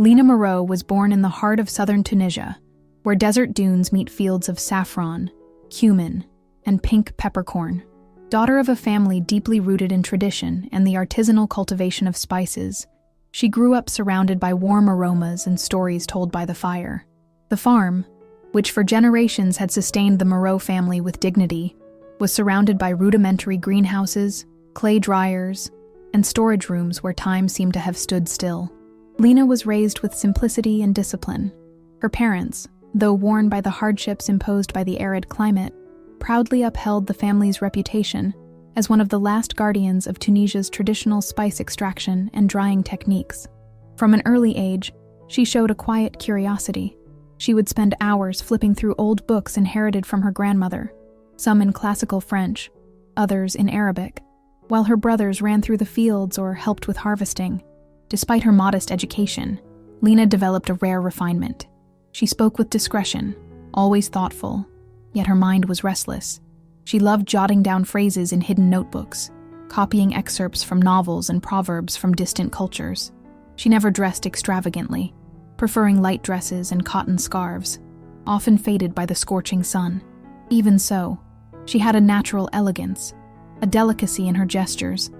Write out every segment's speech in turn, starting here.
Lina Moreau was born in the heart of southern Tunisia, where desert dunes meet fields of saffron, cumin, and pink peppercorn. Daughter of a family deeply rooted in tradition and the artisanal cultivation of spices, she grew up surrounded by warm aromas and stories told by the fire. The farm, which for generations had sustained the Moreau family with dignity, was surrounded by rudimentary greenhouses, clay dryers, and storage rooms where time seemed to have stood still. Lina was raised with simplicity and discipline. Her parents, though worn by the hardships imposed by the arid climate, proudly upheld the family's reputation as one of the last guardians of Tunisia's traditional spice extraction and drying techniques. From an early age, she showed a quiet curiosity. She would spend hours flipping through old books inherited from her grandmother, some in classical French, others in Arabic, while her brothers ran through the fields or helped with harvesting. Despite her modest education, Lina developed a rare refinement. She spoke with discretion, always thoughtful, yet her mind was restless. She loved jotting down phrases in hidden notebooks, copying excerpts from novels and proverbs from distant cultures. She never dressed extravagantly, preferring light dresses and cotton scarves, often faded by the scorching sun. Even so, she had a natural elegance, a delicacy in her gestures,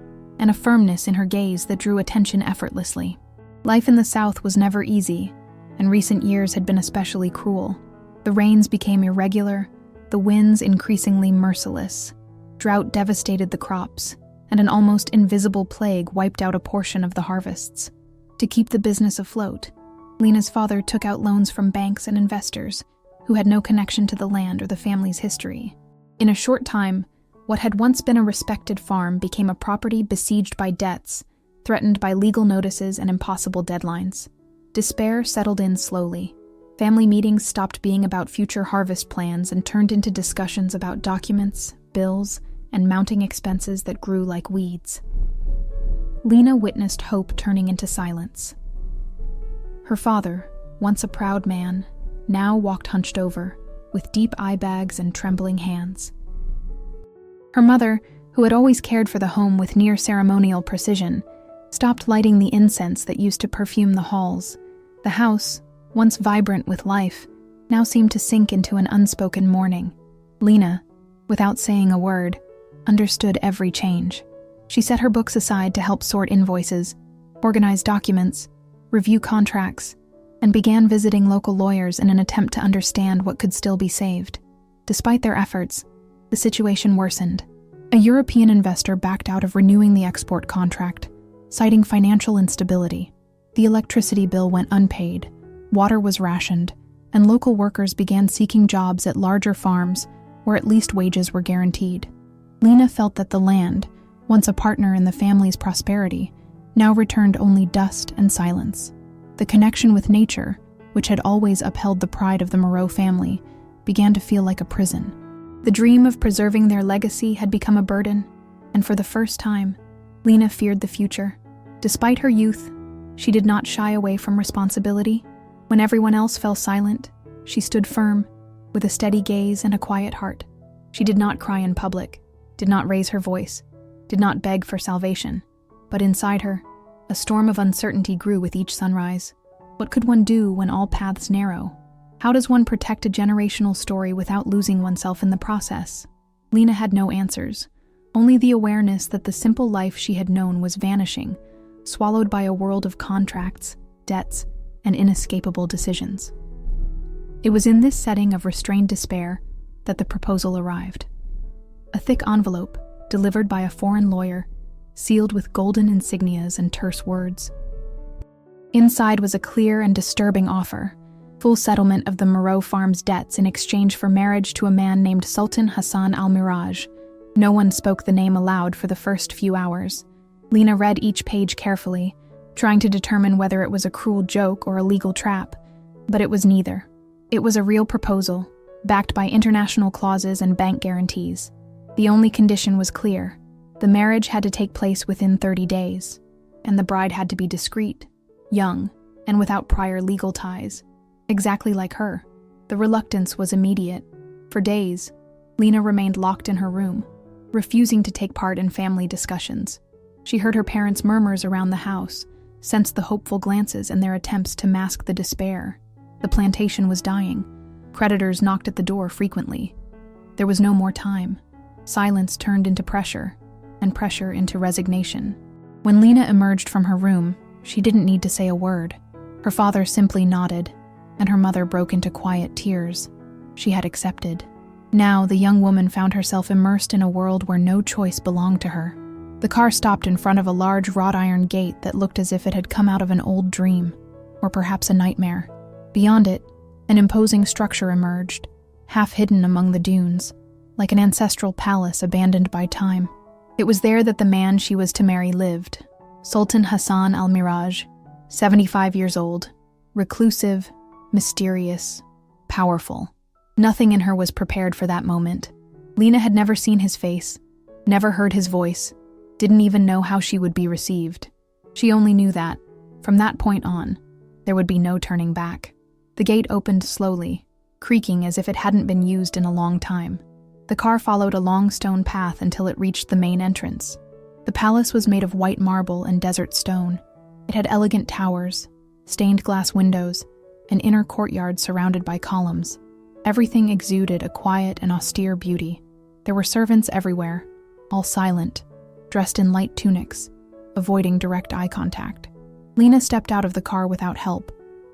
and a firmness in her gaze that drew attention effortlessly. Life in the South was never easy, and recent years had been especially cruel. The rains became irregular, the winds increasingly merciless. Drought devastated the crops, and an almost invisible plague wiped out a portion of the harvests. To keep the business afloat, Lina's father took out loans from banks and investors who had no connection to the land or the family's history. In a short time, what had once been a respected farm became a property besieged by debts, threatened by legal notices and impossible deadlines. Despair settled in slowly. Family meetings stopped being about future harvest plans and turned into discussions about documents, bills, and mounting expenses that grew like weeds. Lina witnessed hope turning into silence. Her father, once a proud man, now walked hunched over, with deep eye bags and trembling hands. Her mother, who had always cared for the home with near-ceremonial precision, stopped lighting the incense that used to perfume the halls. The house, once vibrant with life, now seemed to sink into an unspoken mourning. Lina, without saying a word, understood every change. She set her books aside to help sort invoices, organize documents, review contracts, and began visiting local lawyers in an attempt to understand what could still be saved. Despite their efforts, the situation worsened. A European investor backed out of renewing the export contract, citing financial instability. The electricity bill went unpaid, water was rationed, and local workers began seeking jobs at larger farms where at least wages were guaranteed. Lina felt that the land, once a partner in the family's prosperity, now returned only dust and silence. The connection with nature, which had always upheld the pride of the Moreau family, began to feel like a prison. The dream of preserving their legacy had become a burden, and for the first time, Lina feared the future. Despite her youth, she did not shy away from responsibility. When everyone else fell silent, she stood firm, with a steady gaze and a quiet heart. She did not cry in public, did not raise her voice, did not beg for salvation. But inside her, a storm of uncertainty grew with each sunrise. What could one do when all paths narrow? How does one protect a generational story without losing oneself in the process? Lina had no answers, only the awareness that the simple life she had known was vanishing, swallowed by a world of contracts, debts, and inescapable decisions. It was in this setting of restrained despair that the proposal arrived. A thick envelope, delivered by a foreign lawyer, sealed with golden insignias and terse words. Inside was a clear and disturbing offer: full settlement of the Moreau farm's debts in exchange for marriage to a man named Sultan Hassan Al-Miraj. No one spoke the name aloud for the first few hours. Lina read each page carefully, trying to determine whether it was a cruel joke or a legal trap, but it was neither. It was a real proposal, backed by international clauses and bank guarantees. The only condition was clear: the marriage had to take place within 30 days, and the bride had to be discreet, young, and without prior legal ties. Exactly like her, the reluctance was immediate. For days, Lina remained locked in her room, refusing to take part in family discussions. She heard her parents' murmurs around the house, sensed the hopeful glances and their attempts to mask the despair. The plantation was dying. Creditors knocked at the door frequently. There was no more time. Silence turned into pressure, and pressure into resignation. When Lina emerged from her room, she didn't need to say a word. Her father simply nodded, and her mother broke into quiet tears. She had accepted. Now, the young woman found herself immersed in a world where no choice belonged to her. The car stopped in front of a large wrought iron gate that looked as if it had come out of an old dream, or perhaps a nightmare. Beyond it, an imposing structure emerged, half hidden among the dunes, like an ancestral palace abandoned by time. It was there that the man she was to marry lived, Sultan Hassan Al-Miraj, 75 years old, reclusive, mysterious, powerful. Nothing in her was prepared for that moment. Lina had never seen his face, never heard his voice, didn't even know how she would be received. She only knew that, from that point on, there would be no turning back. The gate opened slowly, creaking as if it hadn't been used in a long time. The car followed a long stone path until it reached the main entrance. The palace was made of white marble and desert stone. It had elegant towers, stained glass windows, an inner courtyard surrounded by columns. Everything exuded a quiet and austere beauty. There were servants everywhere, all silent, dressed in light tunics, avoiding direct eye contact. Lina stepped out of the car without help,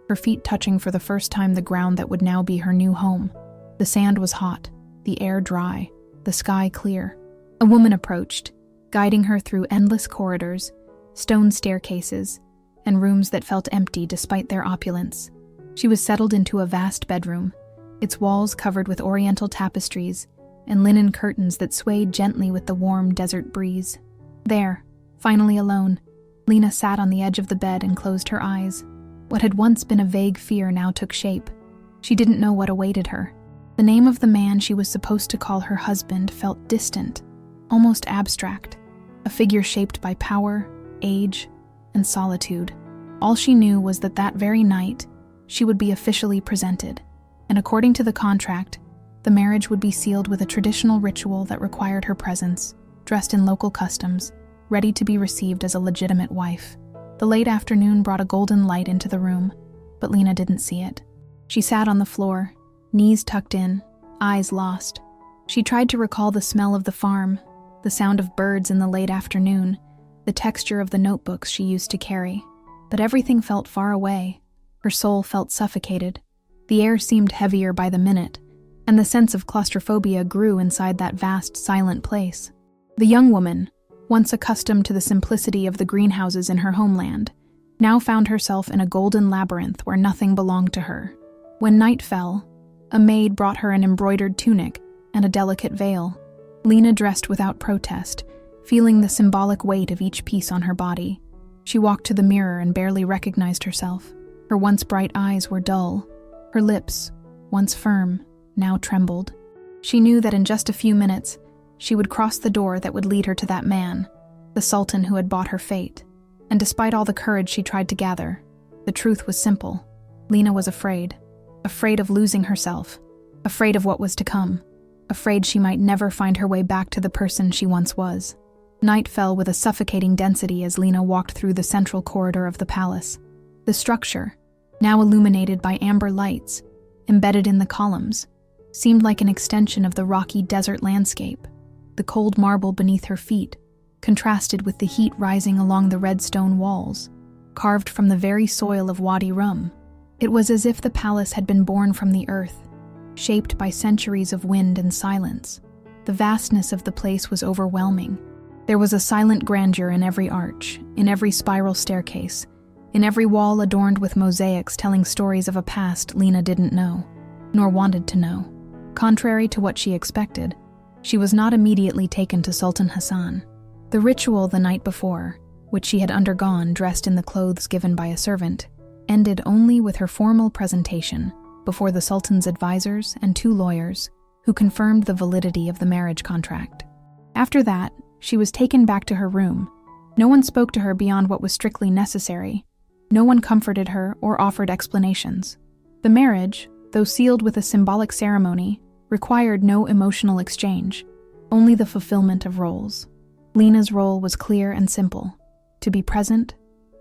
her feet touching for the first time the ground that would now be her new home. The sand was hot, the air dry, the sky clear. A woman approached, guiding her through endless corridors, stone staircases, and rooms that felt empty despite their opulence. She was settled into a vast bedroom, its walls covered with oriental tapestries and linen curtains that swayed gently with the warm desert breeze. There, finally alone, Lina sat on the edge of the bed and closed her eyes. What had once been a vague fear now took shape. She didn't know what awaited her. The name of the man she was supposed to call her husband felt distant, almost abstract, a figure shaped by power, age, and solitude. All she knew was that that very night, she would be officially presented, and according to the contract, the marriage would be sealed with a traditional ritual that required her presence, dressed in local customs, ready to be received as a legitimate wife. The late afternoon brought a golden light into the room, but Lina didn't see it. She sat on the floor, knees tucked in, eyes lost. She tried to recall the smell of the farm, the sound of birds in the late afternoon, the texture of the notebooks she used to carry. But everything felt far away. Her soul felt suffocated. The air seemed heavier by the minute, and the sense of claustrophobia grew inside that vast, silent place. The young woman, once accustomed to the simplicity of the greenhouses in her homeland, now found herself in a golden labyrinth where nothing belonged to her. When night fell, a maid brought her an embroidered tunic and a delicate veil. Lina dressed without protest, feeling the symbolic weight of each piece on her body. She walked to the mirror and barely recognized herself. Her once bright eyes were dull. Her lips, once firm, now trembled. She knew that in just a few minutes, she would cross the door that would lead her to that man, the sultan who had bought her fate. And despite all the courage she tried to gather, the truth was simple. Lina was afraid of losing herself, afraid of what was to come, afraid she might never find her way back to the person she once was. Night fell with a suffocating density as Lina walked through the central corridor of the palace. The structure, now illuminated by amber lights, embedded in the columns, seemed like an extension of the rocky desert landscape. The cold marble beneath her feet contrasted with the heat rising along the red stone walls, carved from the very soil of Wadi Rum. It was as if the palace had been born from the earth, shaped by centuries of wind and silence. The vastness of the place was overwhelming. There was a silent grandeur in every arch, in every spiral staircase, in every wall adorned with mosaics telling stories of a past Lina didn't know, nor wanted to know. Contrary to what she expected, she was not immediately taken to Sultan Hassan. The ritual the night before, which she had undergone dressed in the clothes given by a servant, ended only with her formal presentation before the Sultan's advisors and 2 lawyers who confirmed the validity of the marriage contract. After that, she was taken back to her room. No one spoke to her beyond what was strictly necessary. No one comforted her or offered explanations. The marriage, though sealed with a symbolic ceremony, required no emotional exchange, only the fulfillment of roles. Lina's role was clear and simple: to be present,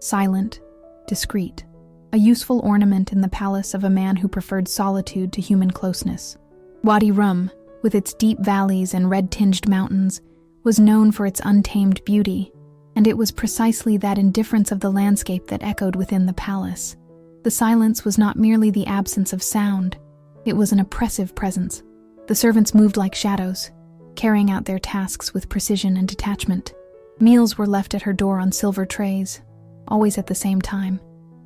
silent, discreet, a useful ornament in the palace of a man who preferred solitude to human closeness. Wadi Rum, with its deep valleys and red-tinged mountains, was known for its untamed beauty, and it was precisely that indifference of the landscape that echoed within the palace. The silence was not merely the absence of sound, it was an oppressive presence. The servants moved like shadows, carrying out their tasks with precision and detachment. Meals were left at her door on silver trays, always at the same time,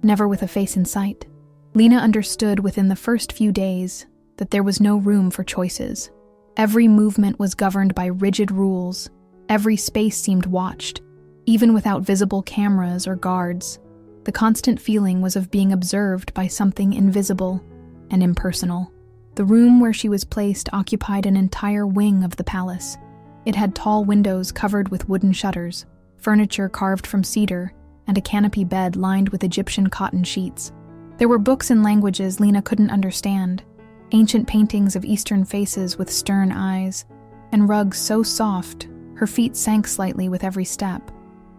never with a face in sight. Lina understood within the first few days that there was no room for choices. Every movement was governed by rigid rules. Every space seemed watched, even without visible cameras or guards. The constant feeling was of being observed by something invisible and impersonal. The room where she was placed occupied an entire wing of the palace. It had tall windows covered with wooden shutters, furniture carved from cedar, and a canopy bed lined with Egyptian cotton sheets. There were books in languages Lina couldn't understand, ancient paintings of Eastern faces with stern eyes, and rugs so soft her feet sank slightly with every step.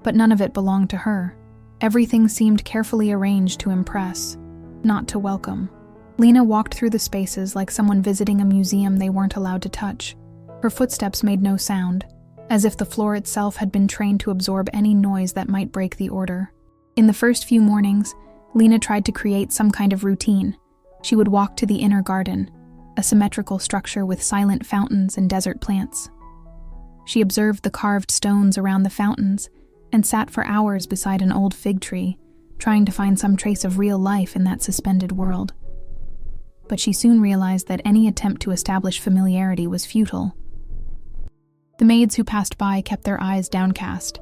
But none of it belonged to her. Everything seemed carefully arranged to impress, not to welcome. Lina walked through the spaces like someone visiting a museum they weren't allowed to touch. Her footsteps made no sound, as if the floor itself had been trained to absorb any noise that might break the order. In the first few mornings, Lina tried to create some kind of routine. She would walk to the inner garden, a symmetrical structure with silent fountains and desert plants. She observed the carved stones around the fountains and sat for hours beside an old fig tree, trying to find some trace of real life in that suspended world. But she soon realized that any attempt to establish familiarity was futile. The maids who passed by kept their eyes downcast,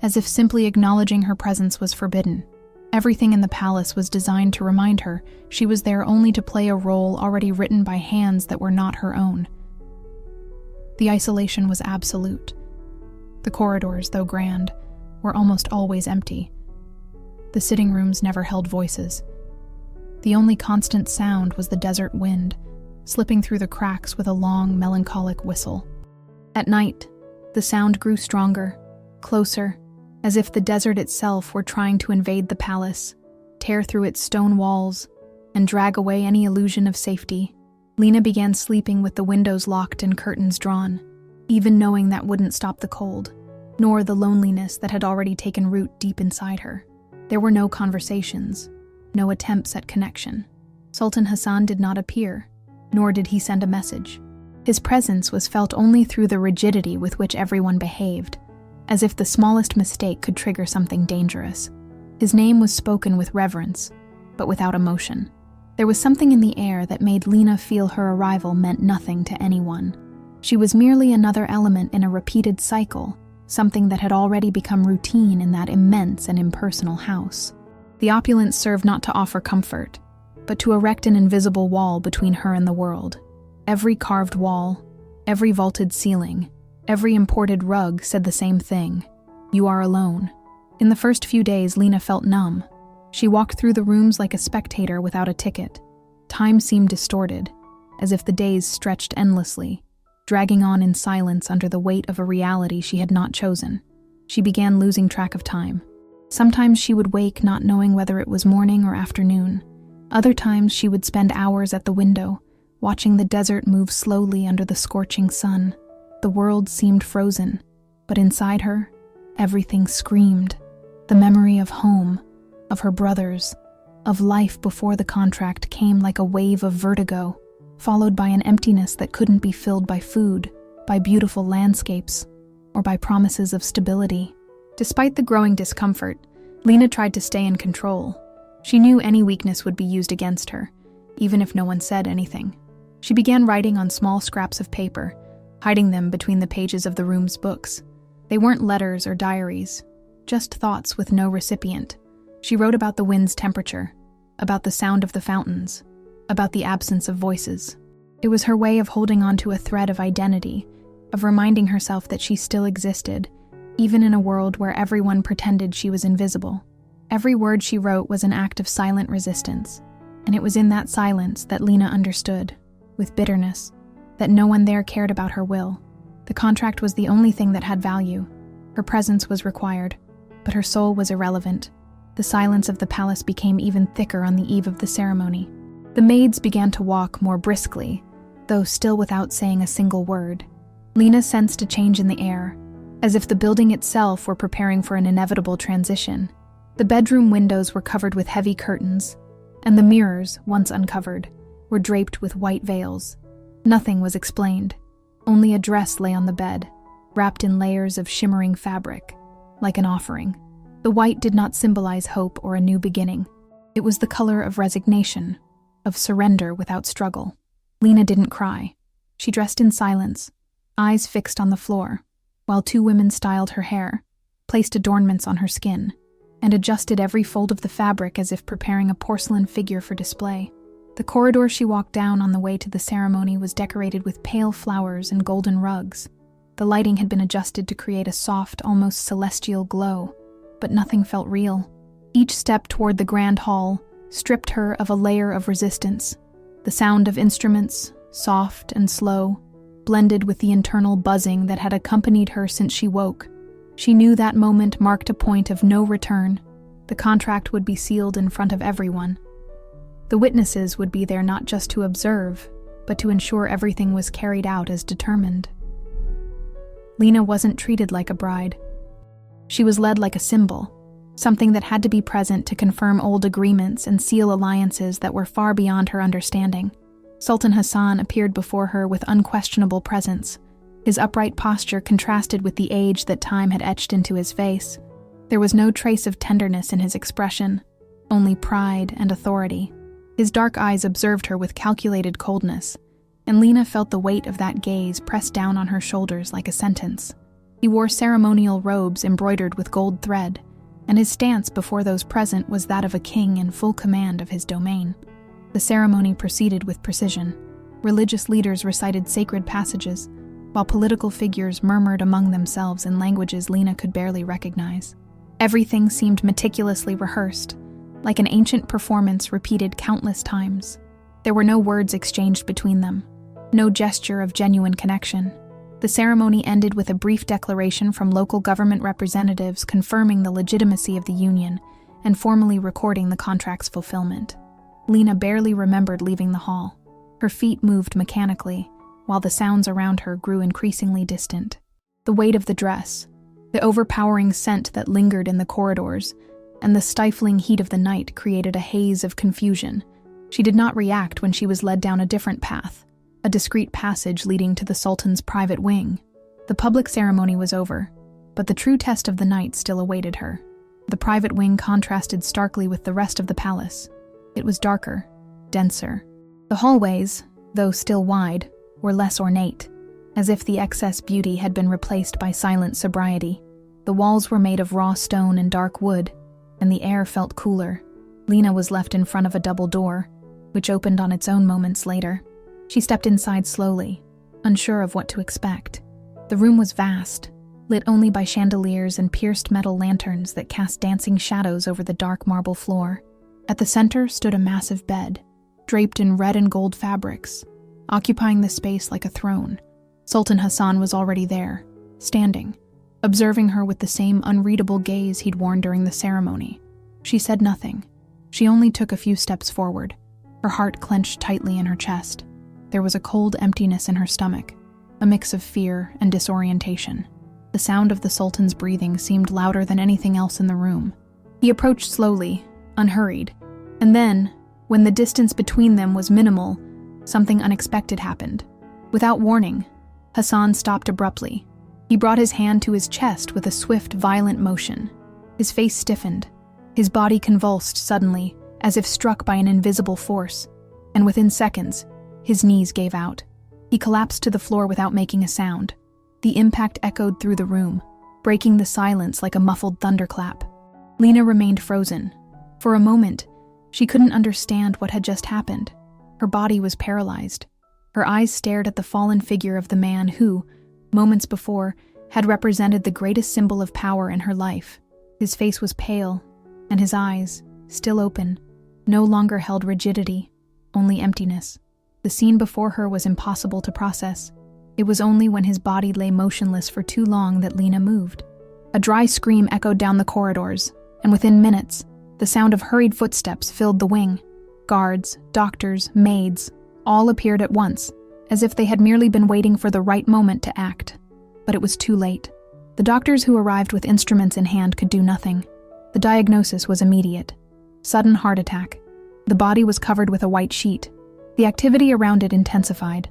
as if simply acknowledging her presence was forbidden. Everything in the palace was designed to remind her she was there only to play a role already written by hands that were not her own. The isolation was absolute. The corridors, though grand, were almost always empty. The sitting rooms never held voices. The only constant sound was the desert wind, slipping through the cracks with a long, melancholic whistle. At night, the sound grew stronger, closer, as if the desert itself were trying to invade the palace, tear through its stone walls, and drag away any illusion of safety. Lina began sleeping with the windows locked and curtains drawn, even knowing that wouldn't stop the cold, nor the loneliness that had already taken root deep inside her. There were no conversations, no attempts at connection. Sultan Hassan did not appear, nor did he send a message. His presence was felt only through the rigidity with which everyone behaved, as if the smallest mistake could trigger something dangerous. His name was spoken with reverence, but without emotion. There was something in the air that made Lina feel her arrival meant nothing to anyone. She was merely another element in a repeated cycle, something that had already become routine in that immense and impersonal house. The opulence served not to offer comfort, but to erect an invisible wall between her and the world. Every carved wall, every vaulted ceiling, every imported rug said the same thing: you are alone. In the first few days, Lina felt numb. She walked through the rooms like a spectator without a ticket. Time seemed distorted, as if the days stretched endlessly, dragging on in silence under the weight of a reality she had not chosen. She began losing track of time. Sometimes she would wake not knowing whether it was morning or afternoon. Other times she would spend hours at the window, watching the desert move slowly under the scorching sun. The world seemed frozen, but inside her, everything screamed. The memory of home, of her brothers, of life before the contract came like a wave of vertigo, followed by an emptiness that couldn't be filled by food, by beautiful landscapes, or by promises of stability. Despite the growing discomfort, Lina tried to stay in control. She knew any weakness would be used against her, even if no one said anything. She began writing on small scraps of paper, hiding them between the pages of the room's books. They weren't letters or diaries, just thoughts with no recipient. She wrote about the wind's temperature, about the sound of the fountains, about the absence of voices. It was her way of holding on to a thread of identity, of reminding herself that she still existed, even in a world where everyone pretended she was invisible. Every word she wrote was an act of silent resistance, and it was in that silence that Lina understood, with bitterness, that no one there cared about her will. The contract was the only thing that had value. Her presence was required, but her soul was irrelevant. the silence of the palace became even thicker on the eve of the ceremony. The maids began to walk more briskly, though still without saying a single word. Lina sensed a change in the air, as if the building itself were preparing for an inevitable transition. The bedroom windows were covered with heavy curtains, and the mirrors, once uncovered, were draped with white veils. Nothing was explained. Only a dress lay on the bed, wrapped in layers of shimmering fabric, like an offering. The white did not symbolize hope or a new beginning. It was the color of resignation, of surrender without struggle. Lina didn't cry. She dressed in silence, eyes fixed on the floor, while two women styled her hair, placed adornments on her skin, and adjusted every fold of the fabric as if preparing a porcelain figure for display. The corridor she walked down on the way to the ceremony was decorated with pale flowers and golden rugs. The lighting had been adjusted to create a soft, almost celestial glow, but nothing felt real. Each step toward the grand hall stripped her of a layer of resistance. The sound of instruments, soft and slow, blended with the internal buzzing that had accompanied her since she woke. She knew that moment marked a point of no return. The contract would be sealed in front of everyone. The witnesses would be there not just to observe, but to ensure everything was carried out as determined. Lina wasn't treated like a bride. She was led like a symbol, something that had to be present to confirm old agreements and seal alliances that were far beyond her understanding. Sultan Hassan appeared before her with unquestionable presence. His upright posture contrasted with the age that time had etched into his face. There was no trace of tenderness in his expression, only pride and authority. His dark eyes observed her with calculated coldness, and Lina felt the weight of that gaze pressed down on her shoulders like a sentence. He wore ceremonial robes embroidered with gold thread, and his stance before those present was that of a king in full command of his domain. The ceremony proceeded with precision. Religious leaders recited sacred passages, while political figures murmured among themselves in languages Lina could barely recognize. Everything seemed meticulously rehearsed, like an ancient performance repeated countless times. There were no words exchanged between them, no gesture of genuine connection. The ceremony ended with a brief declaration from local government representatives confirming the legitimacy of the union and formally recording the contract's fulfillment. Lina barely remembered leaving the hall. Her feet moved mechanically, while the sounds around her grew increasingly distant. The weight of the dress, the overpowering scent that lingered in the corridors, and the stifling heat of the night created a haze of confusion. She did not react when she was led down a different path, a discreet passage leading to the Sultan's private wing. The public ceremony was over, but the true test of the night still awaited her. The private wing contrasted starkly with the rest of the palace. It was darker, denser. The hallways, though still wide, were less ornate, as if the excess beauty had been replaced by silent sobriety. The walls were made of raw stone and dark wood, and the air felt cooler. Lina was left in front of a double door, which opened on its own moments later. She stepped inside slowly, unsure of what to expect. The room was vast, lit only by chandeliers and pierced metal lanterns that cast dancing shadows over the dark marble floor. At the center stood a massive bed, draped in red and gold fabrics, occupying the space like a throne. Sultan Hassan was already there, standing, observing her with the same unreadable gaze he'd worn during the ceremony. She said nothing. She only took a few steps forward, her heart clenched tightly in her chest. There was a cold emptiness in her stomach, a mix of fear and disorientation. The sound of the Sultan's breathing seemed louder than anything else in the room. He approached slowly, unhurried, and then, when the distance between them was minimal, something unexpected happened. Without warning, Hassan stopped abruptly. He brought his hand to his chest with a swift, violent motion. His face stiffened. His body convulsed suddenly, as if struck by an invisible force, and within seconds, his knees gave out. He collapsed to the floor without making a sound. The impact echoed through the room, breaking the silence like a muffled thunderclap. Lina remained frozen. For a moment, she couldn't understand what had just happened. Her body was paralyzed. Her eyes stared at the fallen figure of the man who, moments before, had represented the greatest symbol of power in her life. His face was pale, and his eyes, still open, no longer held rigidity, only emptiness. The scene before her was impossible to process. It was only when his body lay motionless for too long that Lina moved. A dry scream echoed down the corridors, and within minutes, The sound of hurried footsteps filled the wing. Guards, doctors, maids, all appeared at once, as if they had merely been waiting for the right moment to act. But it was too late. The doctors who arrived with instruments in hand could do nothing. The diagnosis was immediate. Sudden heart attack. The body was covered with a white sheet. The activity around it intensified,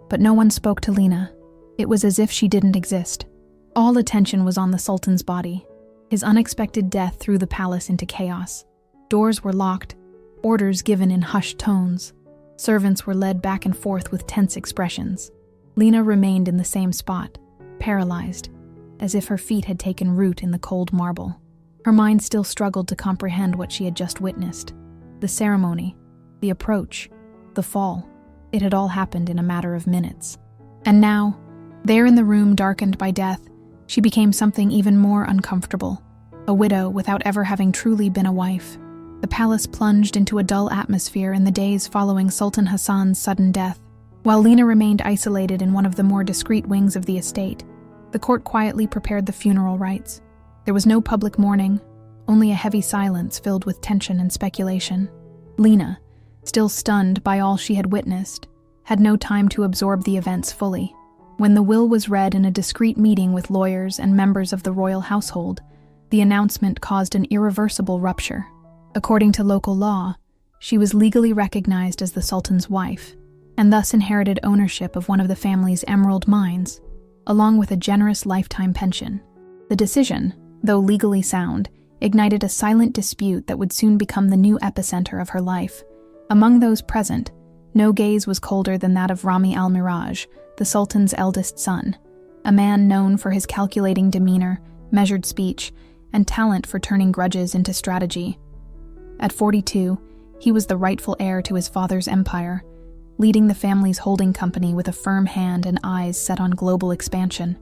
but no one spoke to Lina. It was as if she didn't exist. All attention was on the Sultan's body. His unexpected death threw the palace into chaos. Doors were locked, orders given in hushed tones. Servants were led back and forth with tense expressions. Lina remained in the same spot, paralyzed, as if her feet had taken root in the cold marble. Her mind still struggled to comprehend what she had just witnessed. The ceremony, the approach, the fall. It had all happened in a matter of minutes. And now, there in the room darkened by death, she became something even more uncomfortable, a widow without ever having truly been a wife. The palace plunged into a dull atmosphere in the days following Sultan Hassan's sudden death. While Lina remained isolated in one of the more discreet wings of the estate, the court quietly prepared the funeral rites. There was no public mourning, only a heavy silence filled with tension and speculation. Lina, still stunned by all she had witnessed, had no time to absorb the events fully. When the will was read in a discreet meeting with lawyers and members of the royal household, the announcement caused an irreversible rupture. According to local law, she was legally recognized as the Sultan's wife, and thus inherited ownership of one of the family's emerald mines, along with a generous lifetime pension. The decision, though legally sound, ignited a silent dispute that would soon become the new epicenter of her life. Among those present, no gaze was colder than that of Rami Al-Miraj, the Sultan's eldest son, a man known for his calculating demeanor, measured speech, and talent for turning grudges into strategy. At 42, he was the rightful heir to his father's empire, leading the family's holding company with a firm hand and eyes set on global expansion.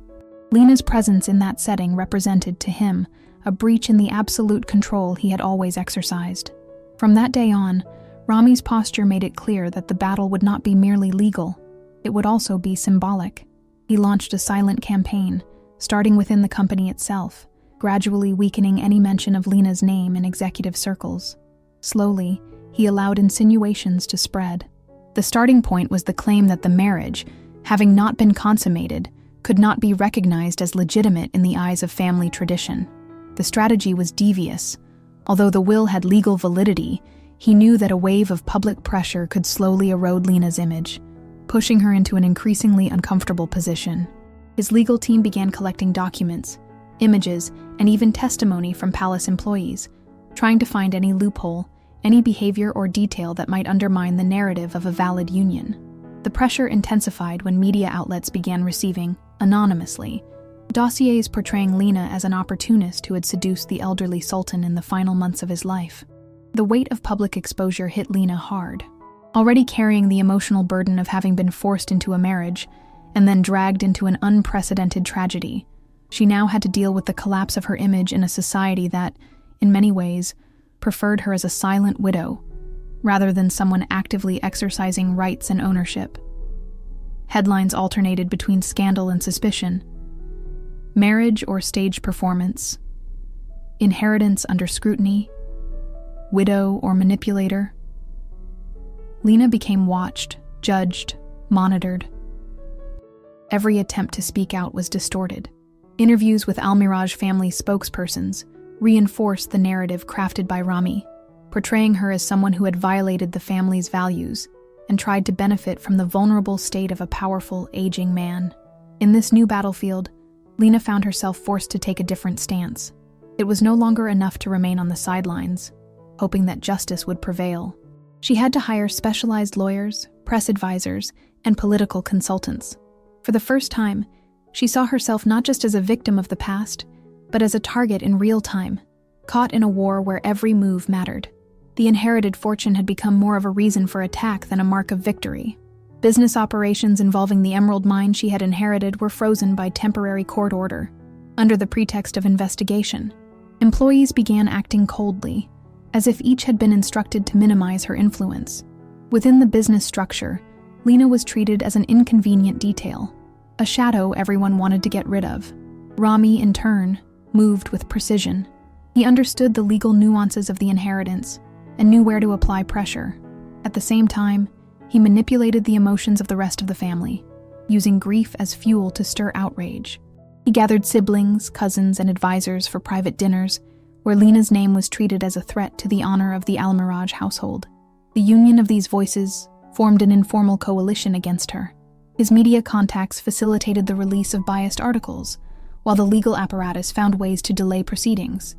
Lina's presence in that setting represented, to him, a breach in the absolute control he had always exercised. From that day on, Rami's posture made it clear that the battle would not be merely legal, it would also be symbolic. He launched a silent campaign, starting within the company itself, gradually weakening any mention of Lina's name in executive circles. Slowly, he allowed insinuations to spread. The starting point was the claim that the marriage, having not been consummated, could not be recognized as legitimate in the eyes of family tradition. The strategy was devious. Although the will had legal validity, he knew that a wave of public pressure could slowly erode Lina's image, pushing her into an increasingly uncomfortable position. His legal team began collecting documents, images, and even testimony from palace employees, trying to find any loophole, any behavior or detail that might undermine the narrative of a valid union. The pressure intensified when media outlets began receiving, anonymously, dossiers portraying Lina as an opportunist who had seduced the elderly sultan in the final months of his life. The weight of public exposure hit Lina hard. Already carrying the emotional burden of having been forced into a marriage and then dragged into an unprecedented tragedy, she now had to deal with the collapse of her image in a society that, in many ways, preferred her as a silent widow, rather than someone actively exercising rights and ownership. Headlines alternated between scandal and suspicion, marriage or stage performance, inheritance under scrutiny, widow or manipulator. Lina became watched, judged, monitored. Every attempt to speak out was distorted. Interviews with Al-Miraj family spokespersons reinforced the narrative crafted by Rami, portraying her as someone who had violated the family's values and tried to benefit from the vulnerable state of a powerful, aging man. In this new battlefield, Lina found herself forced to take a different stance. It was no longer enough to remain on the sidelines, hoping that justice would prevail. She had to hire specialized lawyers, press advisors, and political consultants. For the first time, she saw herself not just as a victim of the past, but as a target in real time, caught in a war where every move mattered. The inherited fortune had become more of a reason for attack than a mark of victory. Business operations involving the emerald mine she had inherited were frozen by temporary court order, under the pretext of investigation. Employees began acting coldly, as if each had been instructed to minimize her influence. Within the business structure, Lina was treated as an inconvenient detail, a shadow everyone wanted to get rid of. Rami, in turn, moved with precision. He understood the legal nuances of the inheritance and knew where to apply pressure. At the same time, he manipulated the emotions of the rest of the family, using grief as fuel to stir outrage. He gathered siblings, cousins, and advisors for private dinners, where Lina's name was treated as a threat to the honor of the Al-Miraj household. The union of these voices formed an informal coalition against her. His media contacts facilitated the release of biased articles, while the legal apparatus found ways to delay proceedings,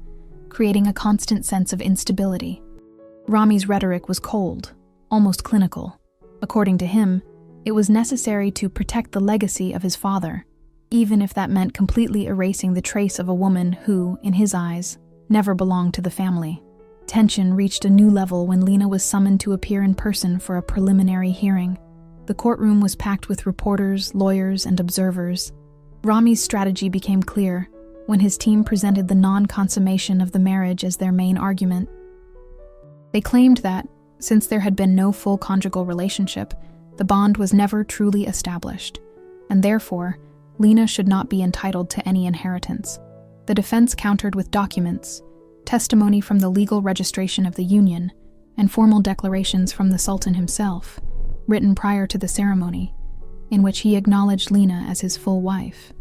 creating a constant sense of instability. Rami's rhetoric was cold, almost clinical. According to him, it was necessary to protect the legacy of his father, even if that meant completely erasing the trace of a woman who, in his eyes, never belonged to the family. Tension reached a new level when Lina was summoned to appear in person for a preliminary hearing. The courtroom was packed with reporters, lawyers, and observers. Rami's strategy became clear when his team presented the non-consummation of the marriage as their main argument. They claimed that, since there had been no full conjugal relationship, the bond was never truly established, and therefore, Lina should not be entitled to any inheritance. The defense countered with documents, testimony from the legal registration of the union, and formal declarations from the Sultan himself, written prior to the ceremony, in which he acknowledged Lina as his full wife.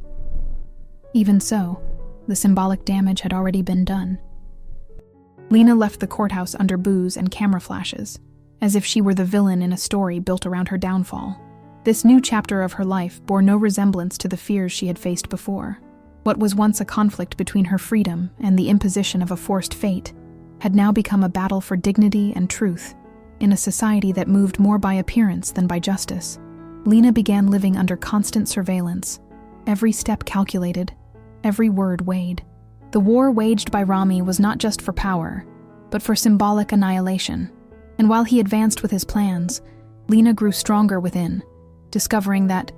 Even so, the symbolic damage had already been done. Lina left the courthouse under boos and camera flashes, as if she were the villain in a story built around her downfall. This new chapter of her life bore no resemblance to the fears she had faced before. What was once a conflict between her freedom and the imposition of a forced fate had now become a battle for dignity and truth, in a society that moved more by appearance than by justice. Lina began living under constant surveillance, every step calculated, every word weighed. The war waged by Rami was not just for power, but for symbolic annihilation. And while he advanced with his plans, Lina grew stronger within, discovering that,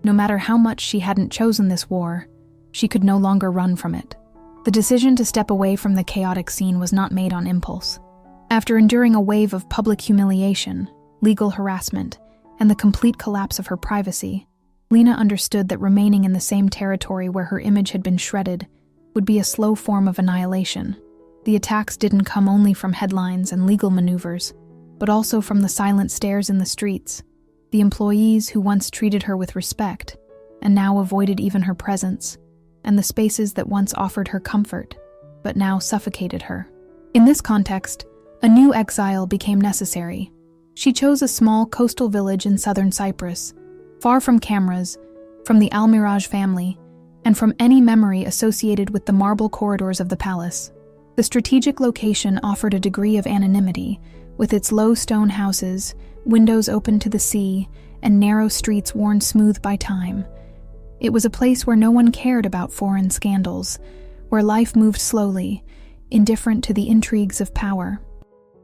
no matter how much she hadn't chosen this war, she could no longer run from it. The decision to step away from the chaotic scene was not made on impulse. After enduring a wave of public humiliation, legal harassment, and the complete collapse of her privacy, Lina understood that remaining in the same territory where her image had been shredded would be a slow form of annihilation. The attacks didn't come only from headlines and legal maneuvers, but also from the silent stares in the streets, the employees who once treated her with respect and now avoided even her presence, and the spaces that once offered her comfort, but now suffocated her. In this context, a new exile became necessary. She chose a small coastal village in southern Cyprus, far from cameras, from the Al-Miraj family, and from any memory associated with the marble corridors of the palace. The strategic location offered a degree of anonymity, with its low stone houses, windows open to the sea, and narrow streets worn smooth by time. It was a place where no one cared about foreign scandals, where life moved slowly, indifferent to the intrigues of power.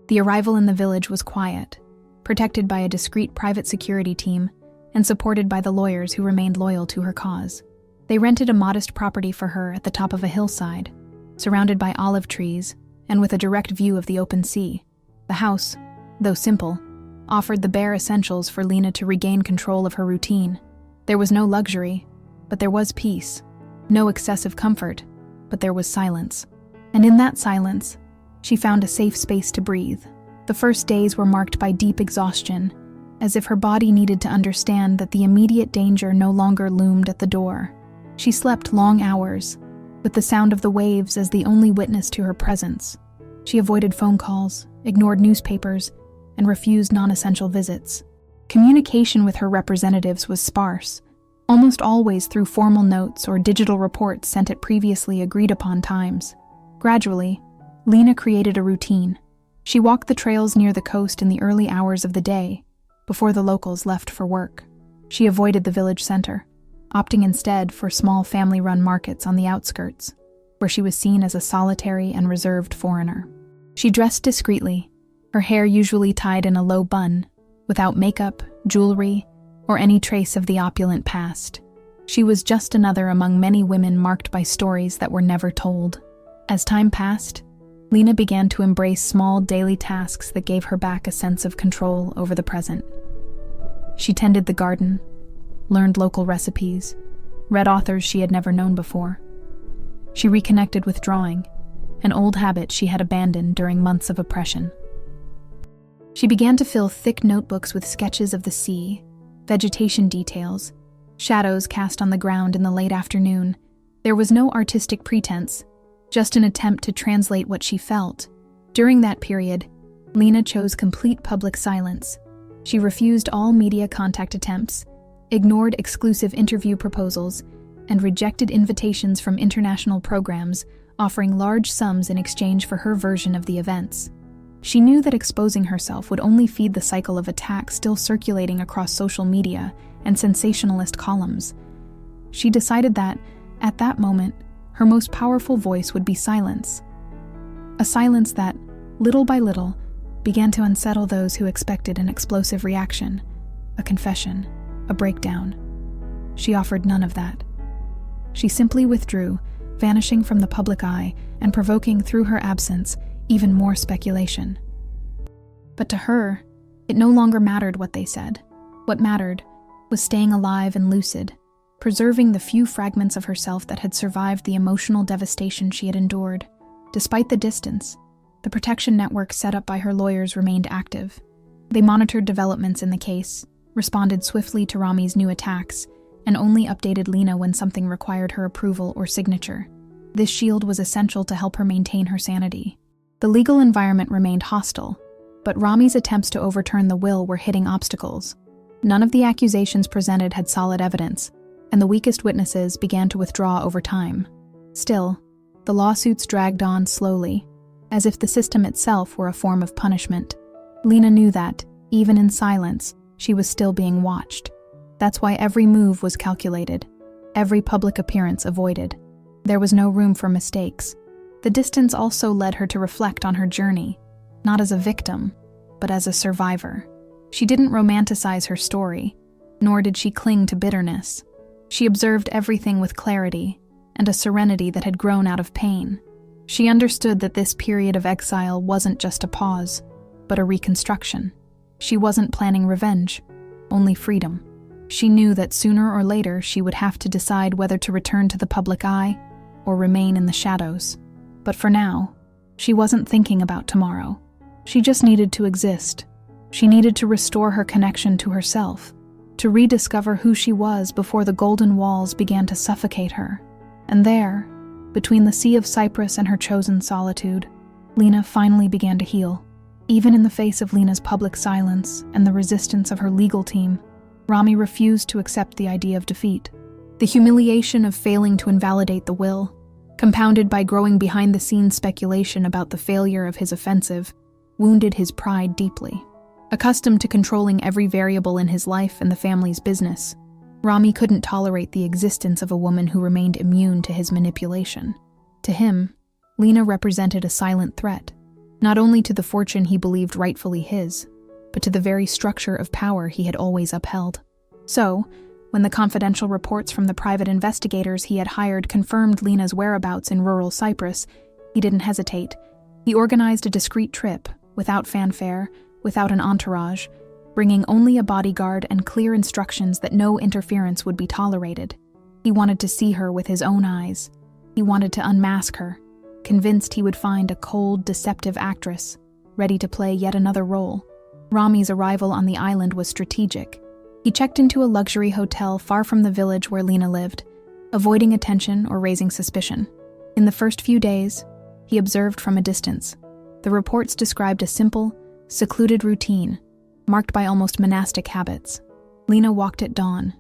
The arrival in the village was quiet, protected by a discreet private security team, and supported by the lawyers who remained loyal to her cause. They rented a modest property for her at the top of a hillside, surrounded by olive trees and with a direct view of the open sea. The house, though simple, offered the bare essentials for Lina to regain control of her routine. There was no luxury, but there was peace. No excessive comfort, but there was silence. And in that silence, she found a safe space to breathe. The first days were marked by deep exhaustion, as if her body needed to understand that the immediate danger no longer loomed at the door. She slept long hours, with the sound of the waves as the only witness to her presence. She avoided phone calls, ignored newspapers, and refused non-essential visits. Communication with her representatives was sparse, almost always through formal notes or digital reports sent at previously agreed-upon times. Gradually, Lina created a routine. She walked the trails near the coast in the early hours of the day, before the locals left for work. She avoided the village center, opting instead for small family-run markets on the outskirts, where she was seen as a solitary and reserved foreigner. She dressed discreetly, her hair usually tied in a low bun, without makeup, jewelry, or any trace of the opulent past. She was just another among many women marked by stories that were never told. As time passed, Lina began to embrace small daily tasks that gave her back a sense of control over the present. She tended the garden, learned local recipes, read authors she had never known before. She reconnected with drawing, an old habit she had abandoned during months of oppression. She began to fill thick notebooks with sketches of the sea, vegetation details, shadows cast on the ground in the late afternoon. There was no artistic pretense, just an attempt to translate what she felt. During that period, Lina chose complete public silence. She refused all media contact attempts, ignored exclusive interview proposals, and rejected invitations from international programs offering large sums in exchange for her version of the events. She knew that exposing herself would only feed the cycle of attacks still circulating across social media and sensationalist columns. She decided that, at that moment, her most powerful voice would be silence. A silence that, little by little, began to unsettle those who expected an explosive reaction, a confession, a breakdown. She offered none of that. She simply withdrew, vanishing from the public eye and provoking through her absence even more speculation. But to her, it no longer mattered what they said. What mattered was staying alive and lucid, preserving the few fragments of herself that had survived the emotional devastation she had endured. Despite the distance, the protection network set up by her lawyers remained active. They monitored developments in the case, responded swiftly to Rami's new attacks, and only updated Lina when something required her approval or signature. This shield was essential to help her maintain her sanity. The legal environment remained hostile, but Rami's attempts to overturn the will were hitting obstacles. None of the accusations presented had solid evidence, and the weakest witnesses began to withdraw over time. Still, the lawsuits dragged on slowly, as if the system itself were a form of punishment. Lina knew that, even in silence, she was still being watched. That's why every move was calculated, every public appearance avoided. There was no room for mistakes. The distance also led her to reflect on her journey, not as a victim, but as a survivor. She didn't romanticize her story, nor did she cling to bitterness. She observed everything with clarity and a serenity that had grown out of pain. She understood that this period of exile wasn't just a pause, but a reconstruction. She wasn't planning revenge, only freedom. She knew that sooner or later she would have to decide whether to return to the public eye or remain in the shadows. But for now, she wasn't thinking about tomorrow. She just needed to exist. She needed to restore her connection to herself, to rediscover who she was before the golden walls began to suffocate her. And there, between the sea of cypress and her chosen solitude, Lina finally began to heal. Even in the face of Lina's public silence and the resistance of her legal team, Rami refused to accept the idea of defeat. The humiliation of failing to invalidate the will, compounded by growing behind-the-scenes speculation about the failure of his offensive, wounded his pride deeply. Accustomed to controlling every variable in his life and the family's business, Rami couldn't tolerate the existence of a woman who remained immune to his manipulation. To him, Lina represented a silent threat, not only to the fortune he believed rightfully his, but to the very structure of power he had always upheld. So, when the confidential reports from the private investigators he had hired confirmed Lina's whereabouts in rural Cyprus, he didn't hesitate. He organized a discreet trip, without fanfare, without an entourage, bringing only a bodyguard and clear instructions that no interference would be tolerated. He wanted to see her with his own eyes. He wanted to unmask her, convinced he would find a cold, deceptive actress, ready to play yet another role. Rami's arrival on the island was strategic. He checked into a luxury hotel far from the village where Lina lived, avoiding attention or raising suspicion. In the first few days, he observed from a distance. The reports described a simple, secluded routine, marked by almost monastic habits. Lina walked at dawn,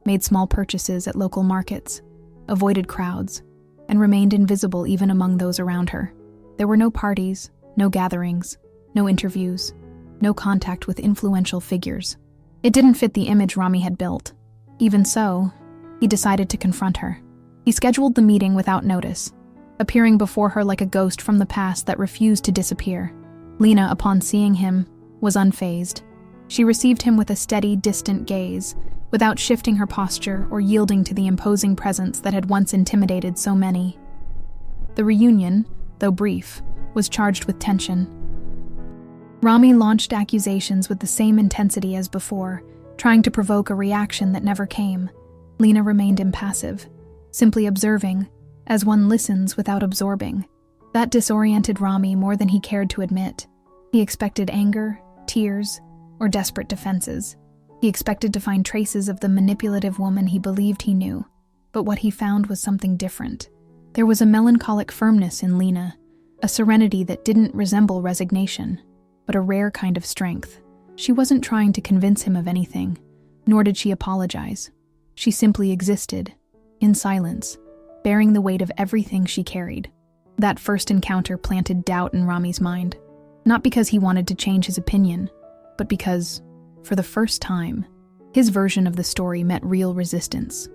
made small purchases at local markets, avoided crowds, and remained invisible even among those around her. There were no parties, no gatherings, no interviews, no contact with influential figures. It didn't fit the image Rami had built. Even so, he decided to confront her. He scheduled the meeting without notice, appearing before her like a ghost from the past that refused to disappear. Lina, upon seeing him, was unfazed. She received him with a steady, distant gaze, without shifting her posture or yielding to the imposing presence that had once intimidated so many. The reunion, though brief, was charged with tension. Rami launched accusations with the same intensity as before, trying to provoke a reaction that never came. Lina remained impassive, simply observing, as one listens without absorbing. That disoriented Rami more than he cared to admit. He expected anger, tears, or desperate defenses. He expected to find traces of the manipulative woman he believed he knew, but what he found was something different. There was a melancholic firmness in Lina, a serenity that didn't resemble resignation, but a rare kind of strength. She wasn't trying to convince him of anything, nor did she apologize. She simply existed, in silence, bearing the weight of everything she carried. That first encounter planted doubt in Rami's mind, not because he wanted to change his opinion, but because, for the first time, his version of the story met real resistance.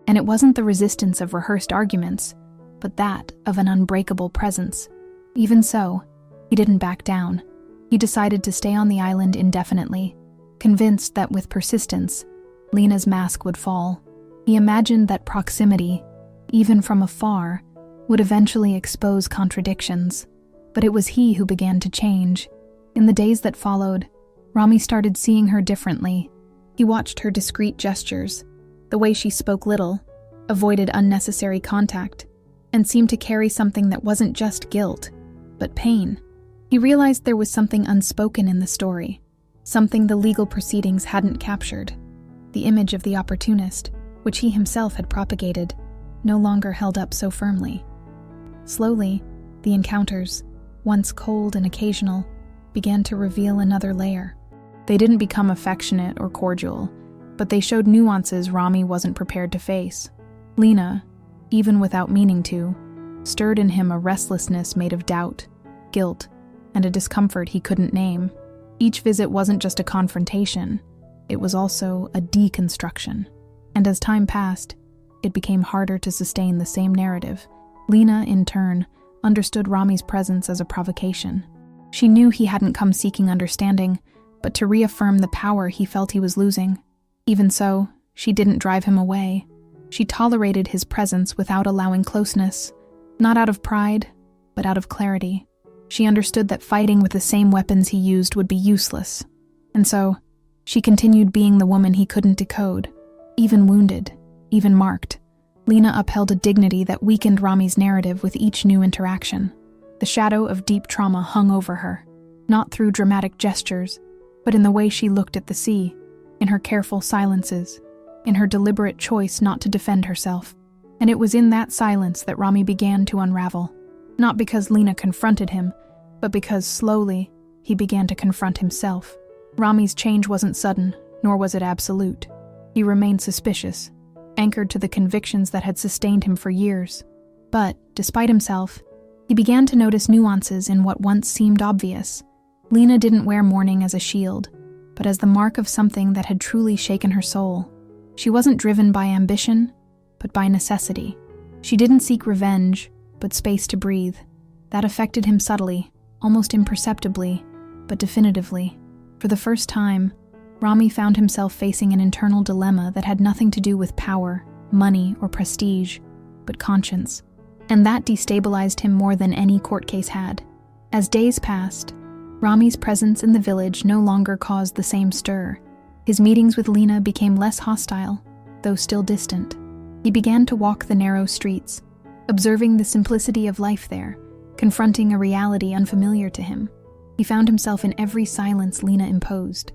And it wasn't the resistance of rehearsed arguments, but that of an unbreakable presence. Even so, he didn't back down. He decided to stay on the island indefinitely, convinced that with persistence, Lina's mask would fall. He imagined that proximity, even from afar, would eventually expose contradictions. But it was he who began to change. In the days that followed, Rami started seeing her differently. He watched her discreet gestures, the way she spoke little, avoided unnecessary contact, and seemed to carry something that wasn't just guilt, but pain. He realized there was something unspoken in the story, something the legal proceedings hadn't captured. The image of the opportunist, which he himself had propagated, no longer held up so firmly. Slowly, the encounters, once cold and occasional, began to reveal another layer. They didn't become affectionate or cordial, but they showed nuances Rami wasn't prepared to face. Lina, even without meaning to, stirred in him a restlessness made of doubt, guilt, and a discomfort he couldn't name. Each visit wasn't just a confrontation, it was also a deconstruction. And as time passed, it became harder to sustain the same narrative. Lina, in turn, understood Rami's presence as a provocation. She knew he hadn't come seeking understanding, but to reaffirm the power he felt he was losing. Even so, she didn't drive him away. She tolerated his presence without allowing closeness, not out of pride, but out of clarity. She understood that fighting with the same weapons he used would be useless. And so, she continued being the woman he couldn't decode, even wounded, even marked. Lina upheld a dignity that weakened Rami's narrative with each new interaction. The shadow of deep trauma hung over her, not through dramatic gestures, but in the way she looked at the sea, in her careful silences, in her deliberate choice not to defend herself. And it was in that silence that Rami began to unravel, not because Lina confronted him, but because slowly he began to confront himself. Rami's change wasn't sudden, nor was it absolute. He remained suspicious, anchored to the convictions that had sustained him for years. But, despite himself, he began to notice nuances in what once seemed obvious. Lina didn't wear mourning as a shield, but as the mark of something that had truly shaken her soul. She wasn't driven by ambition, but by necessity. She didn't seek revenge, but space to breathe. That affected him subtly, almost imperceptibly, but definitively. For the first time, Rami found himself facing an internal dilemma that had nothing to do with power, money, or prestige, but conscience. And that destabilized him more than any court case had. As days passed, Rami's presence in the village no longer caused the same stir. His meetings with Lina became less hostile, though still distant. He began to walk the narrow streets, observing the simplicity of life there, confronting a reality unfamiliar to him. He found himself in every silence Lina imposed.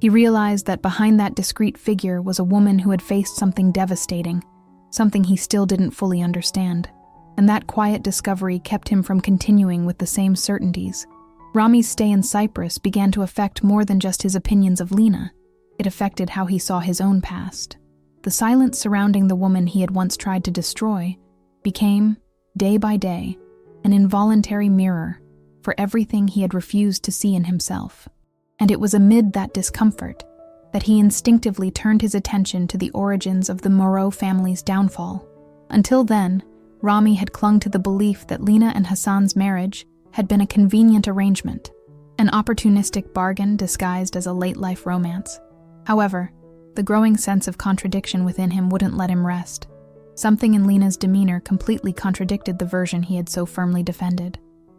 He realized that behind that discreet figure was a woman who had faced something devastating, something he still didn't fully understand. And that quiet discovery kept him from continuing with the same certainties. Rami's stay in Cyprus began to affect more than just his opinions of Lina. It affected how he saw his own past. The silence surrounding the woman he had once tried to destroy became, day by day, an involuntary mirror for everything he had refused to see in himself. And it was amid that discomfort that he instinctively turned his attention to the origins of the Moreau family's downfall. Until then, Rami had clung to the belief that Lina and Hassan's marriage had been a convenient arrangement, an opportunistic bargain disguised as a late-life romance. However, the growing sense of contradiction within him wouldn't let him rest. Something in Lina's demeanor completely contradicted the version he had so firmly defended.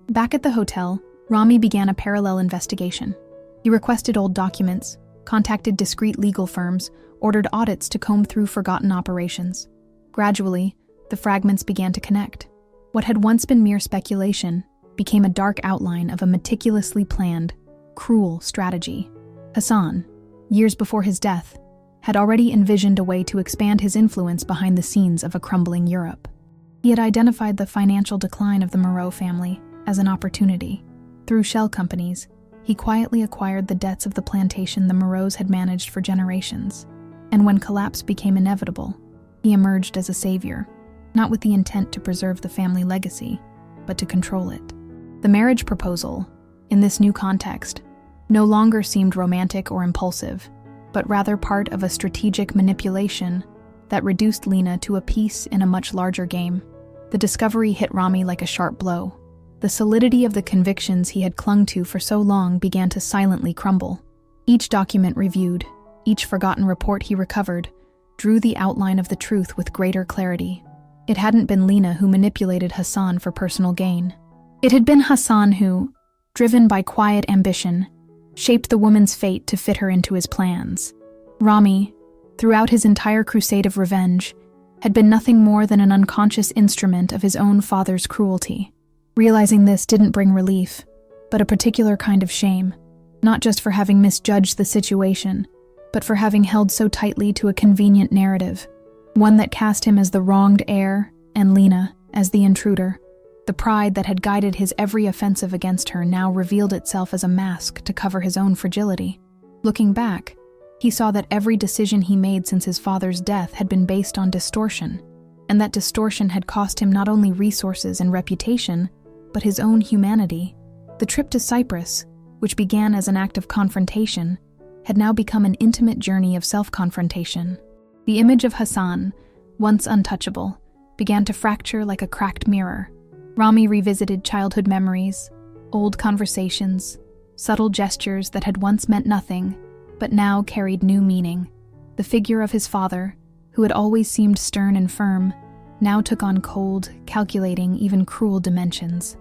Back at the hotel, Rami began a parallel investigation. He requested old documents, contacted discreet legal firms, ordered audits to comb through forgotten operations. Gradually, the fragments began to connect. What had once been mere speculation became a dark outline of a meticulously planned, cruel strategy. Hassan, years before his death, had already envisioned a way to expand his influence behind the scenes of a crumbling Europe. He had identified the financial decline of the Moreau family as an opportunity. Through shell companies, he quietly acquired the debts of the plantation the Moreaus had managed for generations. And when collapse became inevitable, he emerged as a savior, not with the intent to preserve the family legacy, but to control it. The marriage proposal, in this new context, no longer seemed romantic or impulsive, but rather part of a strategic manipulation that reduced Lina to a piece in a much larger game. The discovery hit Rami like a sharp blow. The solidity of the convictions he had clung to for so long began to silently crumble. Each document reviewed, each forgotten report he recovered, drew the outline of the truth with greater clarity. It hadn't been Lina who manipulated Hassan for personal gain. It had been Hassan who, driven by quiet ambition, shaped the woman's fate to fit her into his plans. Rami, throughout his entire crusade of revenge, had been nothing more than an unconscious instrument of his own father's cruelty. Realizing this didn't bring relief, but a particular kind of shame, not just for having misjudged the situation, but for having held so tightly to a convenient narrative, one that cast him as the wronged heir and Lina as the intruder. The pride that had guided his every offensive against her now revealed itself as a mask to cover his own fragility. Looking back, he saw that every decision he made since his father's death had been based on distortion, and that distortion had cost him not only resources and reputation, but his own humanity. The trip to Cyprus, which began as an act of confrontation, had now become an intimate journey of self-confrontation. The image of Hassan, once untouchable, began to fracture like a cracked mirror. Rami revisited childhood memories, old conversations, subtle gestures that had once meant nothing, but now carried new meaning. The figure of his father, who had always seemed stern and firm, now took on cold, calculating, even cruel dimensions.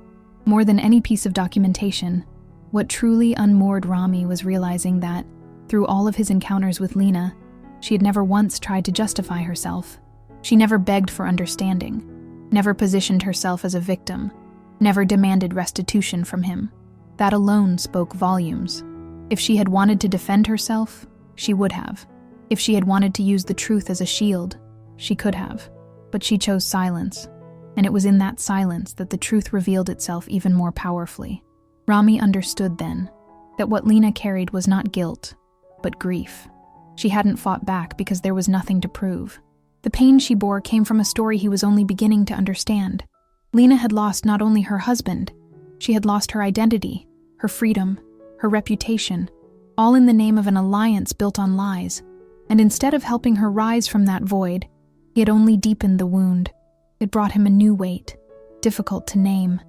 More than any piece of documentation, what truly unmoored Rami was realizing that, through all of his encounters with Lina, she had never once tried to justify herself. She never begged for understanding, never positioned herself as a victim, never demanded restitution from him. That alone spoke volumes. If she had wanted to defend herself, she would have. If she had wanted to use the truth as a shield, she could have. But she chose silence, and it was in that silence that the truth revealed itself even more powerfully. Rami understood then that what Lina carried was not guilt, but grief. She hadn't fought back because there was nothing to prove. The pain she bore came from a story he was only beginning to understand. Lina had lost not only her husband, she had lost her identity, her freedom, her reputation, all in the name of an alliance built on lies. And instead of helping her rise from that void, he had only deepened the wound. It brought him a new weight, difficult to name.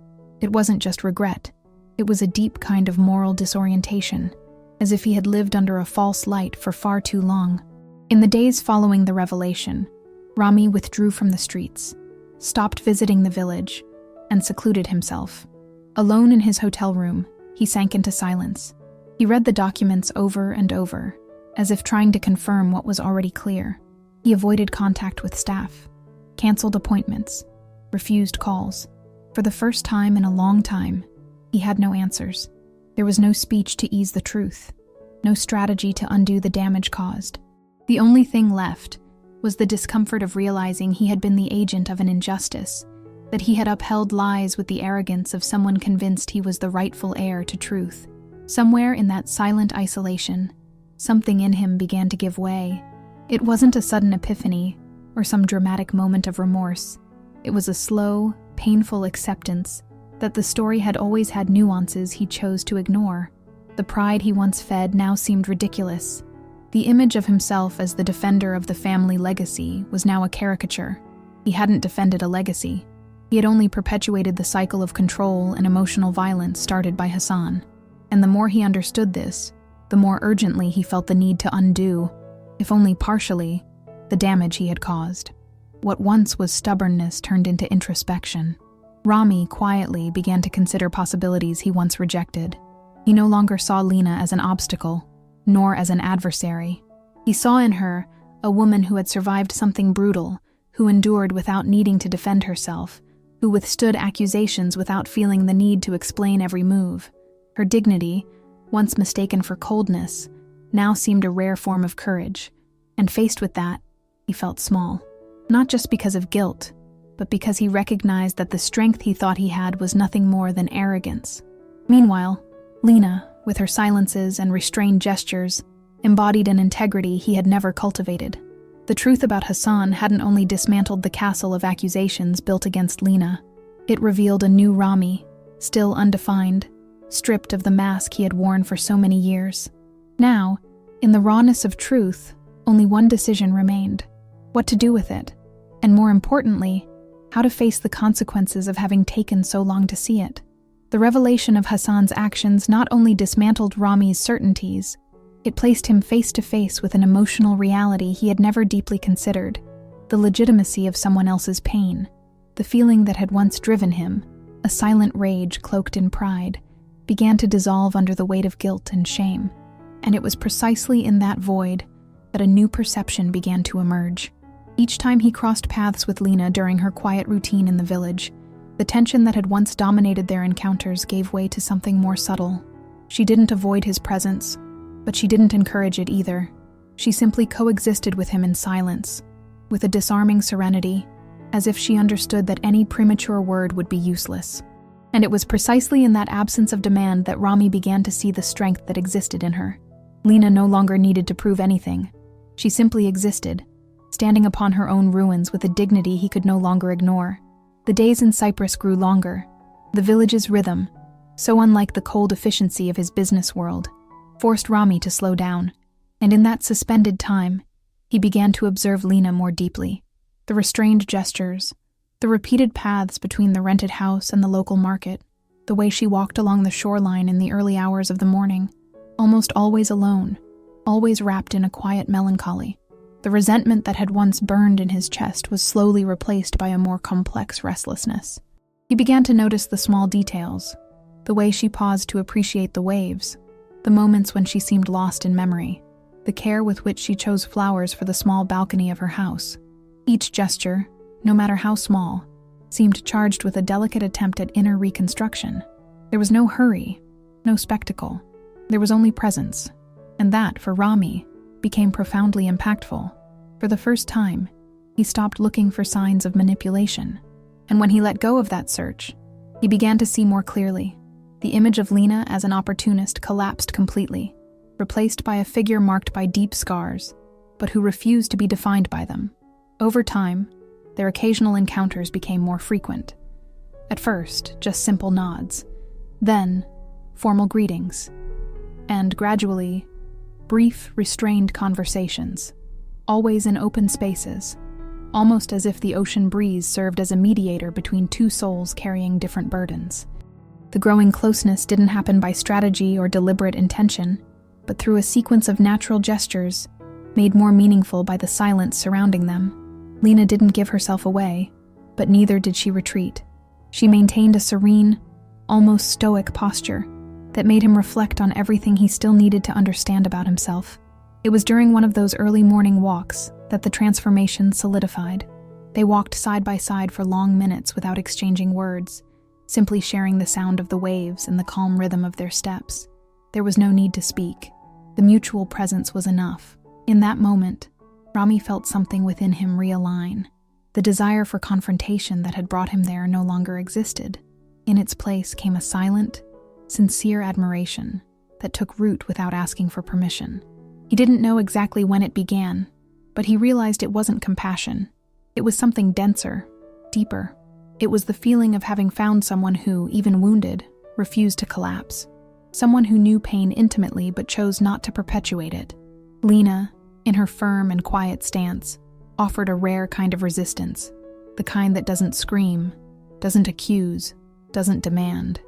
It wasn't just regret. It was a deep kind of moral disorientation, as if he had lived under a false light for far too long. In the days following the revelation, Rami withdrew from the streets, stopped visiting the village, and secluded himself. Alone in his hotel room, he sank into silence. He read the documents over and over, as if trying to confirm what was already clear. He avoided contact with staff, canceled appointments, refused calls. For the first time in a long time, he had no answers. There was no speech to ease the truth, no strategy to undo the damage caused. The only thing left was the discomfort of realizing he had been the agent of an injustice, that he had upheld lies with the arrogance of someone convinced he was the rightful heir to truth. Somewhere in that silent isolation, something in him began to give way. It wasn't a sudden epiphany or some dramatic moment of remorse. It was a slow, painful acceptance that the story had always had nuances he chose to ignore. The pride he once fed now seemed ridiculous. The image of himself as the defender of the family legacy was now a caricature. He hadn't defended a legacy. He had only perpetuated the cycle of control and emotional violence started by Hassan. And the more he understood this, the more urgently he felt the need to undo, if only partially, the damage he had caused. What once was stubbornness turned into introspection. Rami quietly began to consider possibilities he once rejected. He no longer saw Lina as an obstacle, nor as an adversary. He saw in her a woman who had survived something brutal, who endured without needing to defend herself, who withstood accusations without feeling the need to explain every move. Her dignity, once mistaken for coldness, now seemed a rare form of courage, and faced with that, he felt small. Not just because of guilt, but because he recognized that the strength he thought he had was nothing more than arrogance. Meanwhile, Lina, with her silences and restrained gestures, embodied an integrity he had never cultivated. The truth about Hassan hadn't only dismantled the castle of accusations built against Lina, it revealed a new Rami, still undefined, stripped of the mask he had worn for so many years. Now, in the rawness of truth, only one decision remained: what to do with it, and more importantly, how to face the consequences of having taken so long to see it. The revelation of Hassan's actions not only dismantled Rami's certainties, it placed him face to face with an emotional reality he had never deeply considered: the legitimacy of someone else's pain. The feeling that had once driven him, a silent rage cloaked in pride, began to dissolve under the weight of guilt and shame. And it was precisely in that void that a new perception began to emerge. Each time he crossed paths with Lina during her quiet routine in the village, the tension that had once dominated their encounters gave way to something more subtle. She didn't avoid his presence, but she didn't encourage it either. She simply coexisted with him in silence, with a disarming serenity, as if she understood that any premature word would be useless. And it was precisely in that absence of demand that Rami began to see the strength that existed in her. Lina no longer needed to prove anything. She simply existed, standing upon her own ruins with a dignity he could no longer ignore. The days in Cyprus grew longer. The village's rhythm, so unlike the cold efficiency of his business world, forced Rami to slow down, and in that suspended time, he began to observe Lina more deeply. The restrained gestures, the repeated paths between the rented house and the local market, the way she walked along the shoreline in the early hours of the morning, almost always alone, always wrapped in a quiet melancholy. The resentment that had once burned in his chest was slowly replaced by a more complex restlessness. He began to notice the small details, the way she paused to appreciate the waves, the moments when she seemed lost in memory, the care with which she chose flowers for the small balcony of her house. Each gesture, no matter how small, seemed charged with a delicate attempt at inner reconstruction. There was no hurry, no spectacle. There was only presence, and that, for Rami, became profoundly impactful. For the first time, he stopped looking for signs of manipulation, and when he let go of that search, he began to see more clearly. The image of Lina as an opportunist collapsed completely, replaced by a figure marked by deep scars, but who refused to be defined by them. Over time, their occasional encounters became more frequent. At first, just simple nods, then formal greetings, and gradually, brief, restrained conversations, always in open spaces, almost as if the ocean breeze served as a mediator between two souls carrying different burdens. The growing closeness didn't happen by strategy or deliberate intention, but through a sequence of natural gestures, made more meaningful by the silence surrounding them. Lina didn't give herself away, but neither did she retreat. She maintained a serene, almost stoic posture that made him reflect on everything he still needed to understand about himself. It was during one of those early morning walks that the transformation solidified. They walked side by side for long minutes without exchanging words, simply sharing the sound of the waves and the calm rhythm of their steps. There was no need to speak. The mutual presence was enough. In that moment, Rami felt something within him realign. The desire for confrontation that had brought him there no longer existed. In its place came a silent, sincere admiration that took root without asking for permission. He didn't know exactly when it began, but he realized it wasn't compassion. It was something denser, deeper. It was the feeling of having found someone who, even wounded, refused to collapse. Someone who knew pain intimately but chose not to perpetuate it. Lina, in her firm and quiet stance, offered a rare kind of resistance, the kind that doesn't scream, doesn't accuse, doesn't demand.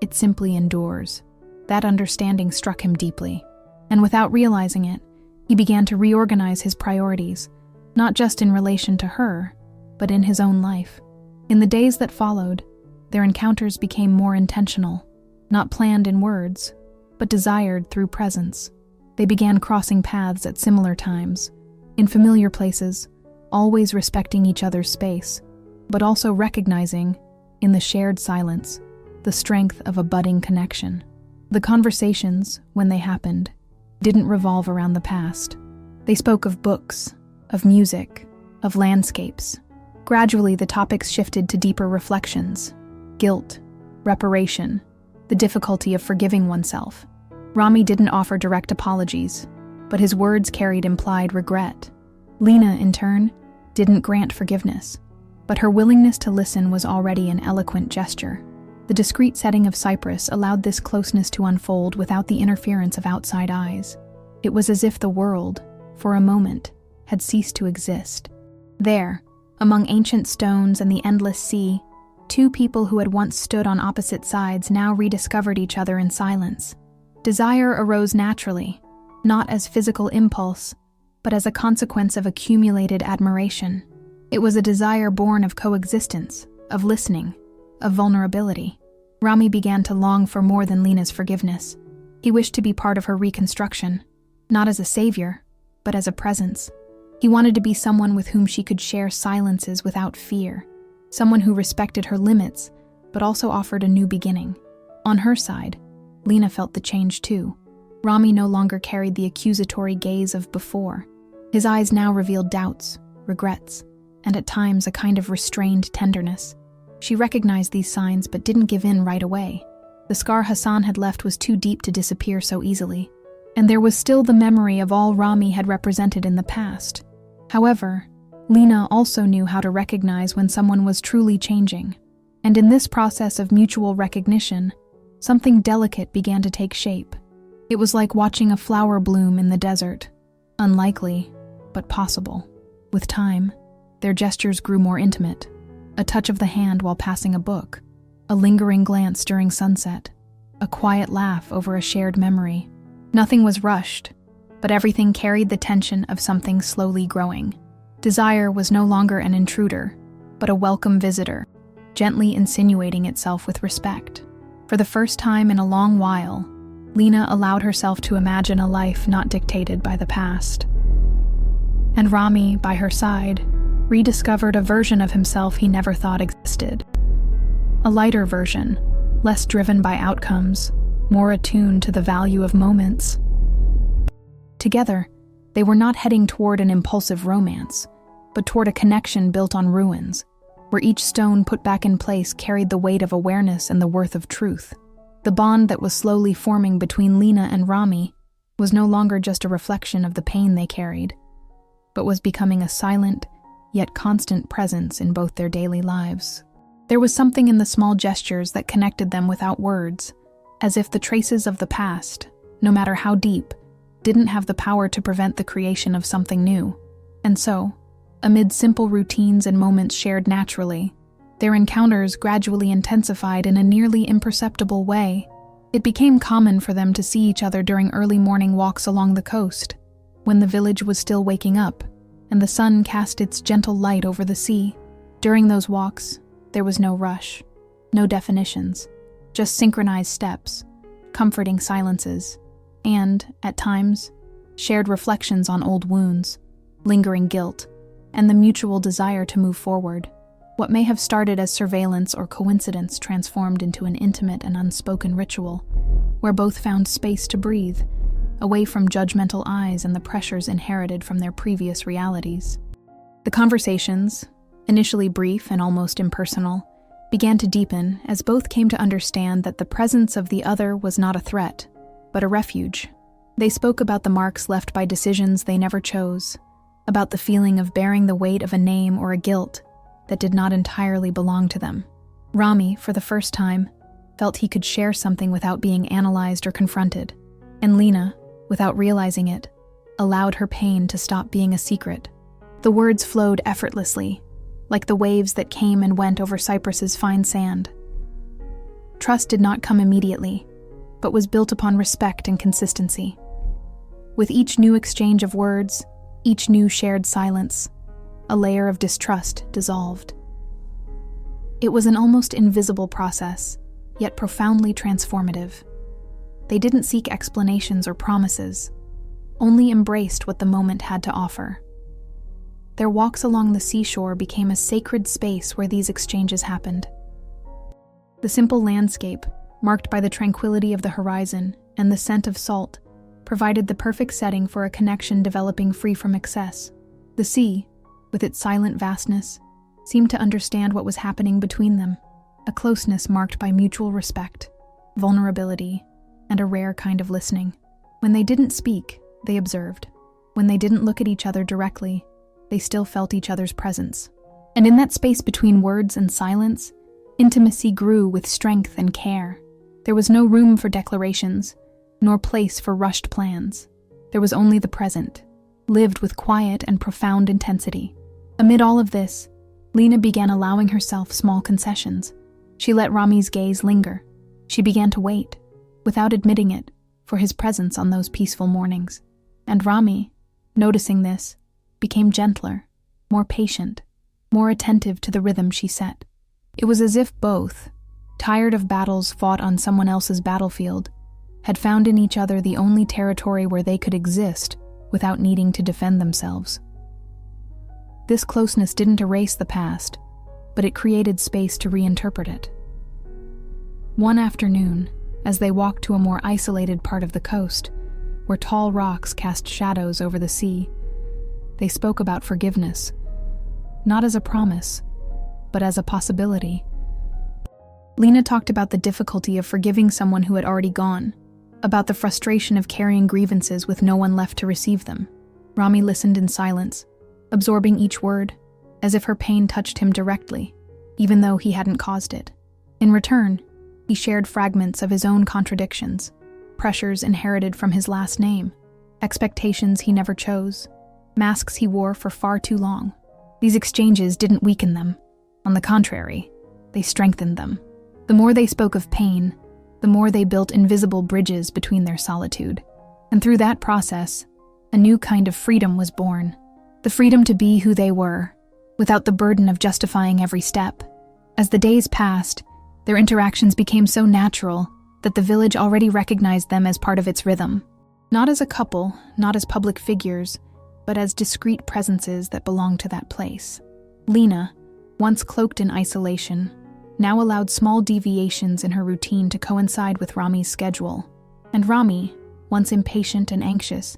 It simply endures. That understanding struck him deeply, and without realizing it, he began to reorganize his priorities, not just in relation to her, but in his own life. In the days that followed, their encounters became more intentional, not planned in words, but desired through presence. They began crossing paths at similar times, in familiar places, always respecting each other's space, but also recognizing, in the shared silence, the strength of a budding connection. The conversations, when they happened, didn't revolve around the past. They spoke of books, of music, of landscapes. Gradually, the topics shifted to deeper reflections: guilt, reparation, the difficulty of forgiving oneself. Rami didn't offer direct apologies, but his words carried implied regret. Lina, in turn, didn't grant forgiveness, but her willingness to listen was already an eloquent gesture. The discreet setting of Cyprus allowed this closeness to unfold without the interference of outside eyes. It was as if the world, for a moment, had ceased to exist. There, among ancient stones and the endless sea, two people who had once stood on opposite sides now rediscovered each other in silence. Desire arose naturally, not as physical impulse, but as a consequence of accumulated admiration. It was a desire born of coexistence, of listening, of vulnerability. Rami began to long for more than Lina's forgiveness. He wished to be part of her reconstruction, not as a savior, but as a presence. He wanted to be someone with whom she could share silences without fear, someone who respected her limits, but also offered a new beginning. On her side, Lina felt the change too. Rami no longer carried the accusatory gaze of before. His eyes now revealed doubts, regrets, and at times a kind of restrained tenderness. She recognized these signs but didn't give in right away. The scar Hassan had left was too deep to disappear so easily, and there was still the memory of all Rami had represented in the past. However, Lina also knew how to recognize when someone was truly changing, and in this process of mutual recognition, something delicate began to take shape. It was like watching a flower bloom in the desert, unlikely, but possible. With time, their gestures grew more intimate. A touch of the hand while passing a book, a lingering glance during sunset, a quiet laugh over a shared memory. Nothing was rushed, but everything carried the tension of something slowly growing. Desire was no longer an intruder, but a welcome visitor, gently insinuating itself with respect. For the first time in a long while, Lina allowed herself to imagine a life not dictated by the past. And Rami, by her side, rediscovered a version of himself he never thought existed. A lighter version, less driven by outcomes, more attuned to the value of moments. Together, they were not heading toward an impulsive romance, but toward a connection built on ruins, where each stone put back in place carried the weight of awareness and the worth of truth. The bond that was slowly forming between Lina and Rami was no longer just a reflection of the pain they carried, but was becoming a silent, yet constant presence in both their daily lives. There was something in the small gestures that connected them without words, as if the traces of the past, no matter how deep, didn't have the power to prevent the creation of something new. And so, amid simple routines and moments shared naturally, their encounters gradually intensified in a nearly imperceptible way. It became common for them to see each other during early morning walks along the coast, when the village was still waking up, and the sun cast its gentle light over the sea. During those walks, there was no rush, no definitions, just synchronized steps, comforting silences, and, at times, shared reflections on old wounds, lingering guilt, and the mutual desire to move forward. What may have started as surveillance or coincidence transformed into an intimate and unspoken ritual, where both found space to breathe, away from judgmental eyes and the pressures inherited from their previous realities. The conversations, initially brief and almost impersonal, began to deepen as both came to understand that the presence of the other was not a threat, but a refuge. They spoke about the marks left by decisions they never chose, about the feeling of bearing the weight of a name or a guilt that did not entirely belong to them. Rami, for the first time, felt he could share something without being analyzed or confronted, and Lina, without realizing it, allowed her pain to stop being a secret. The words flowed effortlessly, like the waves that came and went over Cyprus's fine sand. Trust did not come immediately, but was built upon respect and consistency. With each new exchange of words, each new shared silence, a layer of distrust dissolved. It was an almost invisible process, yet profoundly transformative. They didn't seek explanations or promises, only embraced what the moment had to offer. Their walks along the seashore became a sacred space where these exchanges happened. The simple landscape, marked by the tranquility of the horizon and the scent of salt, provided the perfect setting for a connection developing free from excess. The sea, with its silent vastness, seemed to understand what was happening between them, a closeness marked by mutual respect, vulnerability, and a rare kind of listening. When they didn't speak, they observed. When they didn't look at each other directly, they still felt each other's presence. And in that space between words and silence, intimacy grew with strength and care. There was no room for declarations, nor place for rushed plans. There was only the present, lived with quiet and profound intensity. Amid all of this, Lina began allowing herself small concessions. She let Rami's gaze linger. She began to wait, without admitting it, for his presence on those peaceful mornings. And Rami, noticing this, became gentler, more patient, more attentive to the rhythm she set. It was as if both, tired of battles fought on someone else's battlefield, had found in each other the only territory where they could exist without needing to defend themselves. This closeness didn't erase the past, but it created space to reinterpret it. One afternoon, as they walked to a more isolated part of the coast, where tall rocks cast shadows over the sea, they spoke about forgiveness, not as a promise, but as a possibility. Lina talked about the difficulty of forgiving someone who had already gone, about the frustration of carrying grievances with no one left to receive them. Rami listened in silence, absorbing each word, as if her pain touched him directly, even though he hadn't caused it. In return, he shared fragments of his own contradictions, pressures inherited from his last name, expectations he never chose, masks he wore for far too long. These exchanges didn't weaken them. On the contrary, they strengthened them. The more they spoke of pain, the more they built invisible bridges between their solitude. And through that process, a new kind of freedom was born. The freedom to be who they were, without the burden of justifying every step. As the days passed, their interactions became so natural that the village already recognized them as part of its rhythm. Not as a couple, not as public figures, but as discrete presences that belonged to that place. Lina, once cloaked in isolation, now allowed small deviations in her routine to coincide with Rami's schedule. And Rami, once impatient and anxious,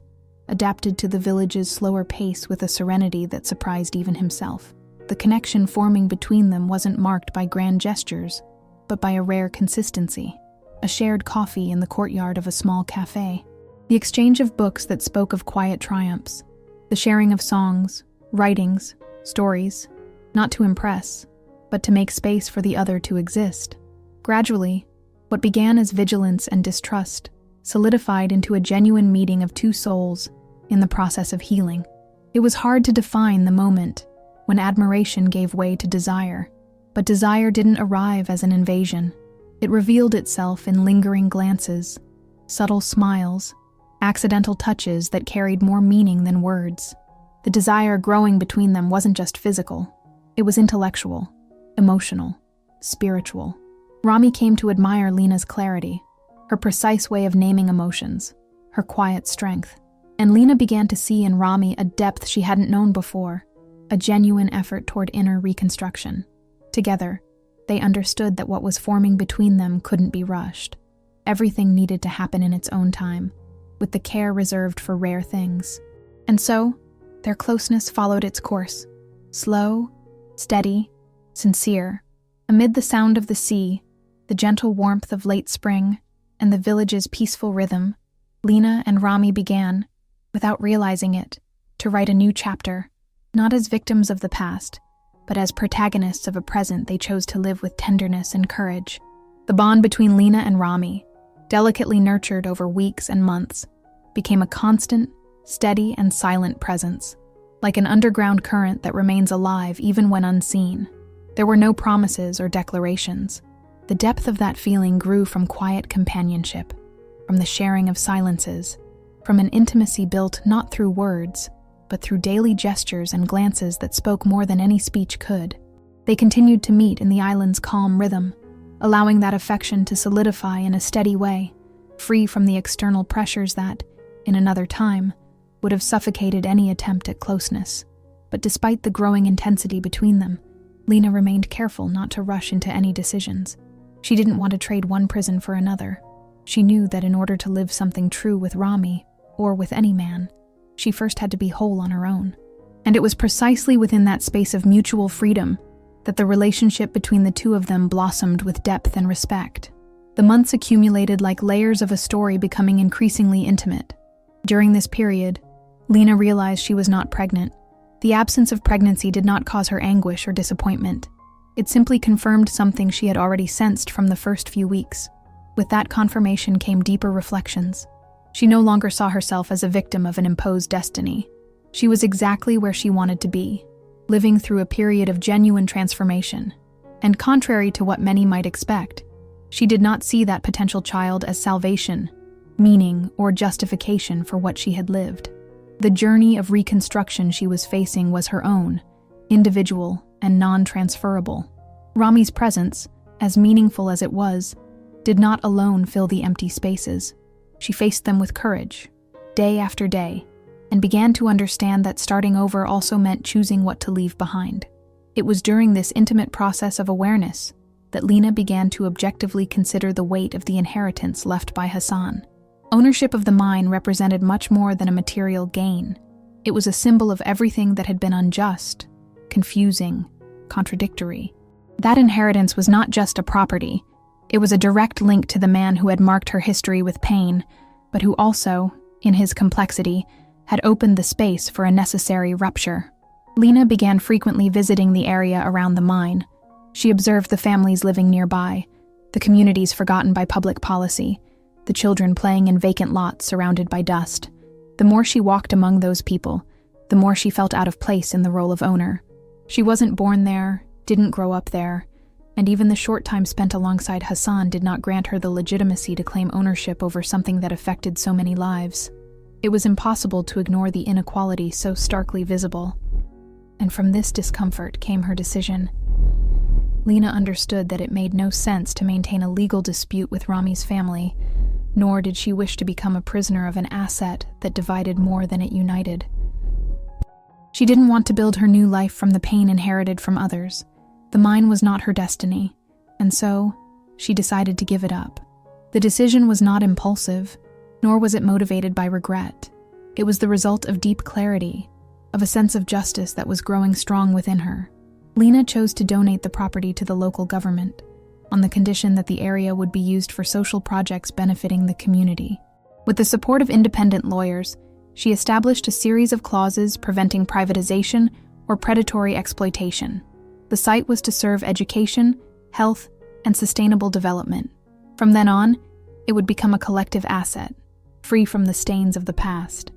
adapted to the village's slower pace with a serenity that surprised even himself. The connection forming between them wasn't marked by grand gestures, but by a rare consistency. A shared coffee in the courtyard of a small cafe. The exchange of books that spoke of quiet triumphs. The sharing of songs, writings, stories, not to impress, but to make space for the other to exist. Gradually, what began as vigilance and distrust solidified into a genuine meeting of two souls in the process of healing. It was hard to define the moment when admiration gave way to desire, but desire didn't arrive as an invasion. It revealed itself in lingering glances, subtle smiles, accidental touches that carried more meaning than words. The desire growing between them wasn't just physical, it was intellectual, emotional, spiritual. Rami came to admire Lina's clarity, her precise way of naming emotions, her quiet strength. And Lina began to see in Rami a depth she hadn't known before, a genuine effort toward inner reconstruction. Together, they understood that what was forming between them couldn't be rushed. Everything needed to happen in its own time, with the care reserved for rare things. And so, their closeness followed its course, slow, steady, sincere. Amid the sound of the sea, the gentle warmth of late spring, and the village's peaceful rhythm, Lina and Rami began, without realizing it, to write a new chapter, not as victims of the past, but as protagonists of a present they chose to live with tenderness and courage. The bond between Lina and Rami, delicately nurtured over weeks and months, became a constant, steady, and silent presence, like an underground current that remains alive even when unseen. There were no promises or declarations. The depth of that feeling grew from quiet companionship, from the sharing of silences, from an intimacy built not through words, but through daily gestures and glances that spoke more than any speech could. They continued to meet in the island's calm rhythm, allowing that affection to solidify in a steady way, free from the external pressures that, in another time, would have suffocated any attempt at closeness. But despite the growing intensity between them, Lina remained careful not to rush into any decisions. She didn't want to trade one prison for another. She knew that in order to live something true with Rami, or with any man, she first had to be whole on her own. And it was precisely within that space of mutual freedom that the relationship between the two of them blossomed with depth and respect. The months accumulated like layers of a story, becoming increasingly intimate. During this period, Lina realized she was not pregnant. The absence of pregnancy did not cause her anguish or disappointment. It simply confirmed something she had already sensed from the first few weeks. With that confirmation came deeper reflections. She no longer saw herself as a victim of an imposed destiny. She was exactly where she wanted to be, living through a period of genuine transformation. And contrary to what many might expect, she did not see that potential child as salvation, meaning, or justification for what she had lived. The journey of reconstruction she was facing was her own, individual and non-transferable. Rami's presence, as meaningful as it was, did not alone fill the empty spaces. She faced them with courage, day after day, and began to understand that starting over also meant choosing what to leave behind. It was during this intimate process of awareness that Lina began to objectively consider the weight of the inheritance left by Hassan. Ownership of the mine represented much more than a material gain. It was a symbol of everything that had been unjust, confusing, contradictory. That inheritance was not just a property. It was a direct link to the man who had marked her history with pain, but who also, in his complexity, had opened the space for a necessary rupture. Lina began frequently visiting the area around the mine. She observed the families living nearby, the communities forgotten by public policy, the children playing in vacant lots surrounded by dust. The more she walked among those people, the more she felt out of place in the role of owner. She wasn't born there, didn't grow up there, and even the short time spent alongside Hassan did not grant her the legitimacy to claim ownership over something that affected so many lives. It was impossible to ignore the inequality so starkly visible. And from this discomfort came her decision. Lina understood that it made no sense to maintain a legal dispute with Rami's family, nor did she wish to become a prisoner of an asset that divided more than it united. She didn't want to build her new life from the pain inherited from others. The mine was not her destiny, and so she decided to give it up. The decision was not impulsive, nor was it motivated by regret. It was the result of deep clarity, of a sense of justice that was growing strong within her. Lina chose to donate the property to the local government, on the condition that the area would be used for social projects benefiting the community. With the support of independent lawyers, she established a series of clauses preventing privatization or predatory exploitation. The site was to serve education, health, and sustainable development. From then on, it would become a collective asset, free from the stains of the past.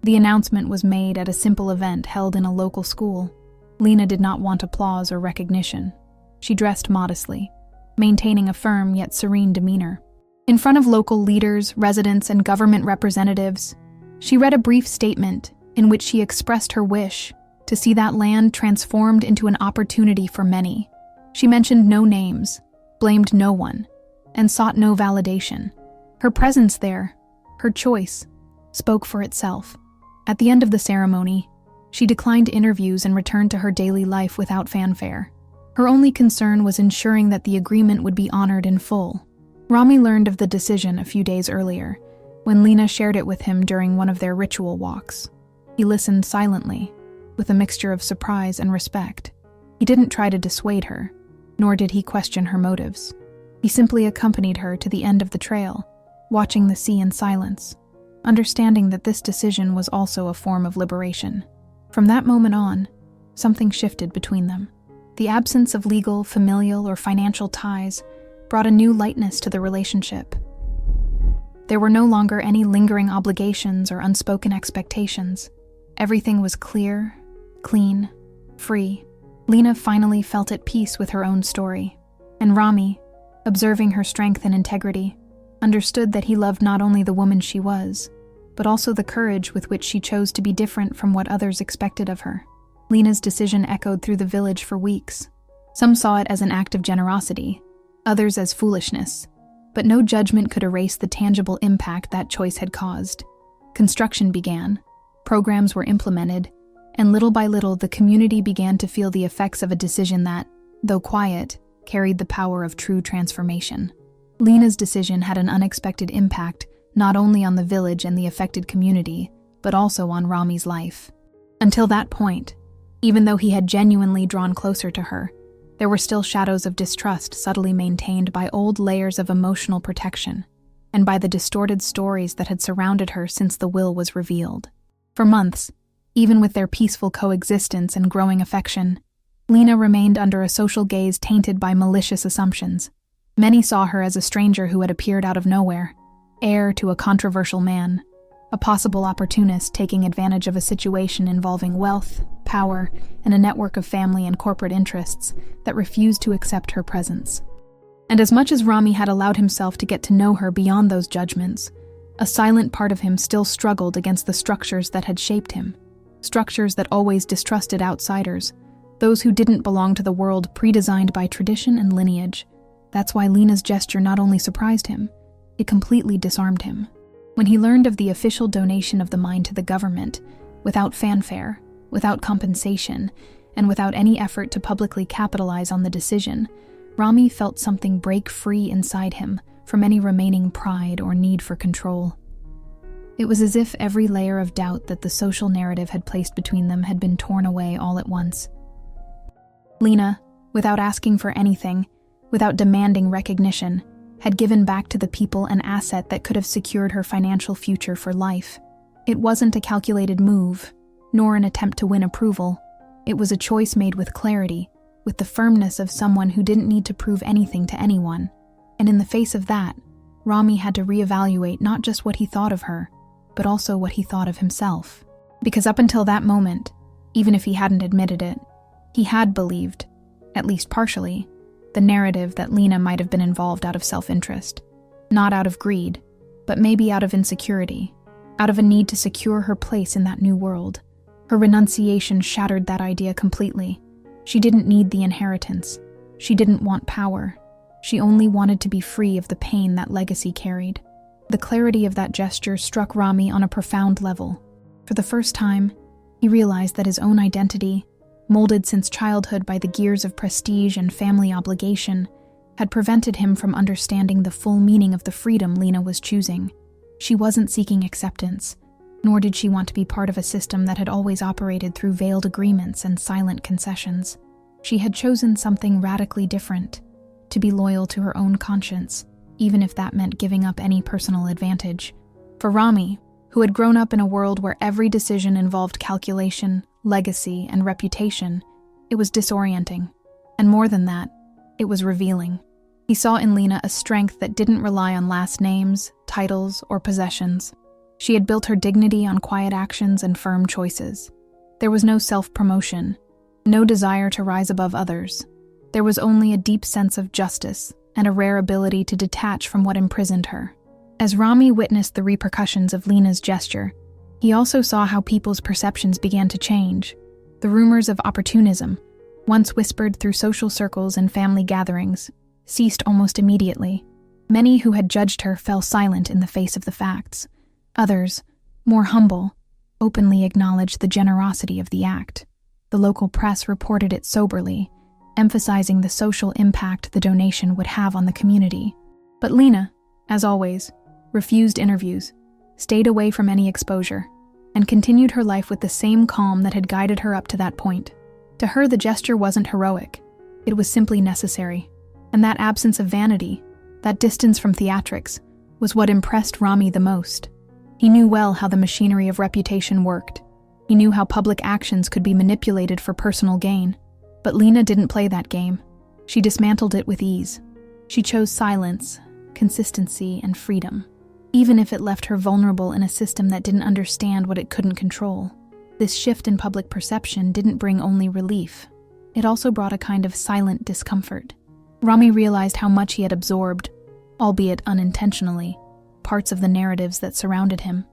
The announcement was made at a simple event held in a local school. Lina did not want applause or recognition. She dressed modestly, maintaining a firm yet serene demeanor. In front of local leaders, residents, and government representatives, she read a brief statement in which she expressed her wish to see that land transformed into an opportunity for many. She mentioned no names, blamed no one, and sought no validation. Her presence there, her choice, spoke for itself. At the end of the ceremony, she declined interviews and returned to her daily life without fanfare. Her only concern was ensuring that the agreement would be honored in full. Rami learned of the decision a few days earlier, when Lina shared it with him during one of their ritual walks. He listened silently, with a mixture of surprise and respect. He didn't try to dissuade her, nor did he question her motives. He simply accompanied her to the end of the trail, watching the sea in silence, understanding that this decision was also a form of liberation. From that moment on, something shifted between them. The absence of legal, familial, or financial ties brought a new lightness to the relationship. There were no longer any lingering obligations or unspoken expectations. Everything was clear, clean, free. Lina finally felt at peace with her own story, and Rami, observing her strength and integrity, understood that he loved not only the woman she was, but also the courage with which she chose to be different from what others expected of her. Lina's decision echoed through the village for weeks. Some saw it as an act of generosity, others as foolishness, but no judgment could erase the tangible impact that choice had caused. Construction began, programs were implemented, and little by little the community began to feel the effects of a decision that, though quiet, carried the power of true transformation. Lina's decision had an unexpected impact not only on the village and the affected community, but also on Rami's life. Until that point, even though he had genuinely drawn closer to her, there were still shadows of distrust subtly maintained by old layers of emotional protection and by the distorted stories that had surrounded her since the will was revealed. For months, even with their peaceful coexistence and growing affection, Lina remained under a social gaze tainted by malicious assumptions. Many saw her as a stranger who had appeared out of nowhere, heir to a controversial man, a possible opportunist taking advantage of a situation involving wealth, power, and a network of family and corporate interests that refused to accept her presence. And as much as Rami had allowed himself to get to know her beyond those judgments, a silent part of him still struggled against the structures that had shaped him, structures that always distrusted outsiders, those who didn't belong to the world predesigned by tradition and lineage. That's why Lina's gesture not only surprised him, it completely disarmed him. When he learned of the official donation of the mine to the government, without fanfare, without compensation, and without any effort to publicly capitalize on the decision, Rami felt something break free inside him from any remaining pride or need for control. It was as if every layer of doubt that the social narrative had placed between them had been torn away all at once. Lina, without asking for anything, without demanding recognition, had given back to the people an asset that could have secured her financial future for life. It wasn't a calculated move, nor an attempt to win approval. It was a choice made with clarity, with the firmness of someone who didn't need to prove anything to anyone. And in the face of that, Rami had to reevaluate not just what he thought of her, but also what he thought of himself. Because up until that moment, even if he hadn't admitted it, he had believed, at least partially, the narrative that Lina might have been involved out of self-interest. Not out of greed, but maybe out of insecurity, out of a need to secure her place in that new world. Her renunciation shattered that idea completely. She didn't need the inheritance. She didn't want power. She only wanted to be free of the pain that legacy carried. The clarity of that gesture struck Rami on a profound level. For the first time, he realized that his own identity, molded since childhood by the gears of prestige and family obligation, had prevented him from understanding the full meaning of the freedom Lina was choosing. She wasn't seeking acceptance, nor did she want to be part of a system that had always operated through veiled agreements and silent concessions. She had chosen something radically different, to be loyal to her own conscience, even if that meant giving up any personal advantage. For Rami, who had grown up in a world where every decision involved calculation, legacy, and reputation, it was disorienting. And more than that, it was revealing. He saw in Lina a strength that didn't rely on last names, titles, or possessions. She had built her dignity on quiet actions and firm choices. There was no self-promotion, no desire to rise above others. There was only a deep sense of justice and a rare ability to detach from what imprisoned her. As Rami witnessed the repercussions of Lina's gesture, he also saw how people's perceptions began to change. The rumors of opportunism, once whispered through social circles and family gatherings, ceased almost immediately. Many who had judged her fell silent in the face of the facts. Others, more humble, openly acknowledged the generosity of the act. The local press reported it soberly, emphasizing the social impact the donation would have on the community. But Lina, as always, refused interviews, stayed away from any exposure, and continued her life with the same calm that had guided her up to that point. To her, the gesture wasn't heroic. It was simply necessary. And that absence of vanity, that distance from theatrics, was what impressed Rami the most. He knew well how the machinery of reputation worked. He knew how public actions could be manipulated for personal gain. But Lina didn't play that game. She dismantled it with ease. She chose silence, consistency, and freedom, even if it left her vulnerable in a system that didn't understand what it couldn't control. This shift in public perception didn't bring only relief. It also brought a kind of silent discomfort. Rami realized how much he had absorbed, albeit unintentionally, parts of the narratives that surrounded him,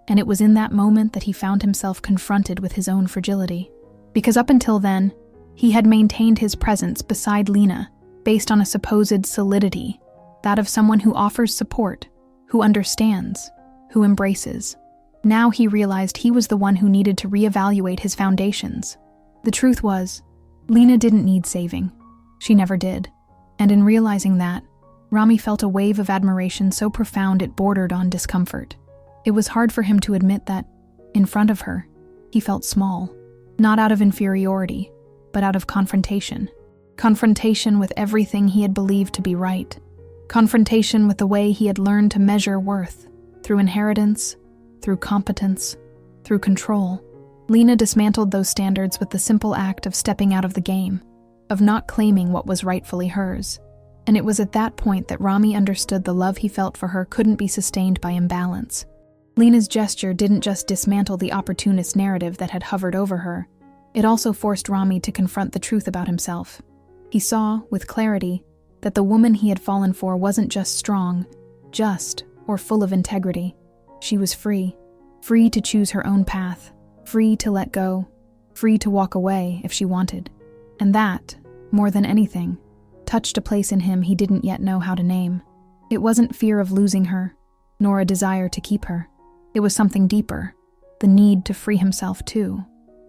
and it was in that moment that he found himself confronted with his own fragility. Because up until then, he had maintained his presence beside Lina based on a supposed solidity, that of someone who offers support, who understands, who embraces. Now he realized he was the one who needed to reevaluate his foundations. The truth was, Lina didn't need saving. She never did. And in realizing that, Rami felt a wave of admiration so profound it bordered on discomfort. It was hard for him to admit that, in front of her, he felt small, not out of inferiority, but out of confrontation. Confrontation with everything he had believed to be right. Confrontation with the way he had learned to measure worth, through inheritance, through competence, through control. Lina dismantled those standards with the simple act of stepping out of the game, of not claiming what was rightfully hers. And it was at that point that Rami understood the love he felt for her couldn't be sustained by imbalance. Lina's gesture didn't just dismantle the opportunist narrative that had hovered over her, it also forced Rami to confront the truth about himself. He saw, with clarity, that the woman he had fallen for wasn't just strong, just, or full of integrity. She was free. Free to choose her own path. Free to let go. Free to walk away if she wanted. And that, more than anything, touched a place in him he didn't yet know how to name. It wasn't fear of losing her, nor a desire to keep her. It was something deeper, the need to free himself too.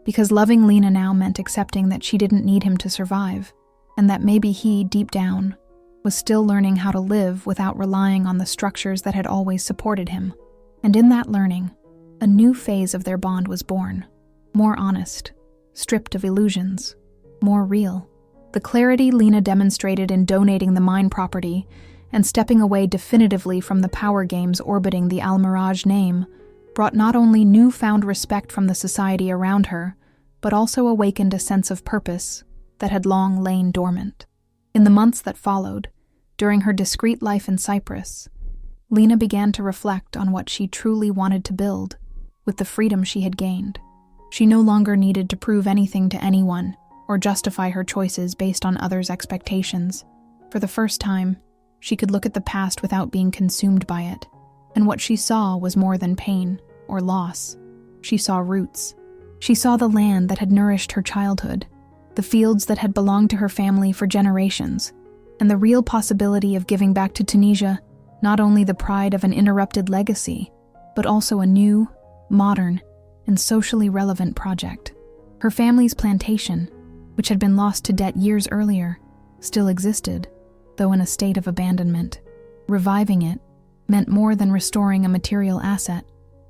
Because loving Lina now meant accepting that she didn't need him to survive, and that maybe he, deep down, was still learning how to live without relying on the structures that had always supported him. And in that learning, a new phase of their bond was born. More honest, stripped of illusions, more real. The clarity Lina demonstrated in donating the mine property and stepping away definitively from the power games orbiting the Al-Miraj name brought not only newfound respect from the society around her, but also awakened a sense of purpose that had long lain dormant. In the months that followed, during her discreet life in Cyprus, Lina began to reflect on what she truly wanted to build, with the freedom she had gained. She no longer needed to prove anything to anyone or justify her choices based on others' expectations. For the first time, she could look at the past without being consumed by it, and what she saw was more than pain or loss. She saw roots. She saw the land that had nourished her childhood, the fields that had belonged to her family for generations, and the real possibility of giving back to Tunisia not only the pride of an interrupted legacy, but also a new, modern, and socially relevant project. Her family's plantation, which had been lost to debt years earlier, still existed, though in a state of abandonment. Reviving it meant more than restoring a material asset.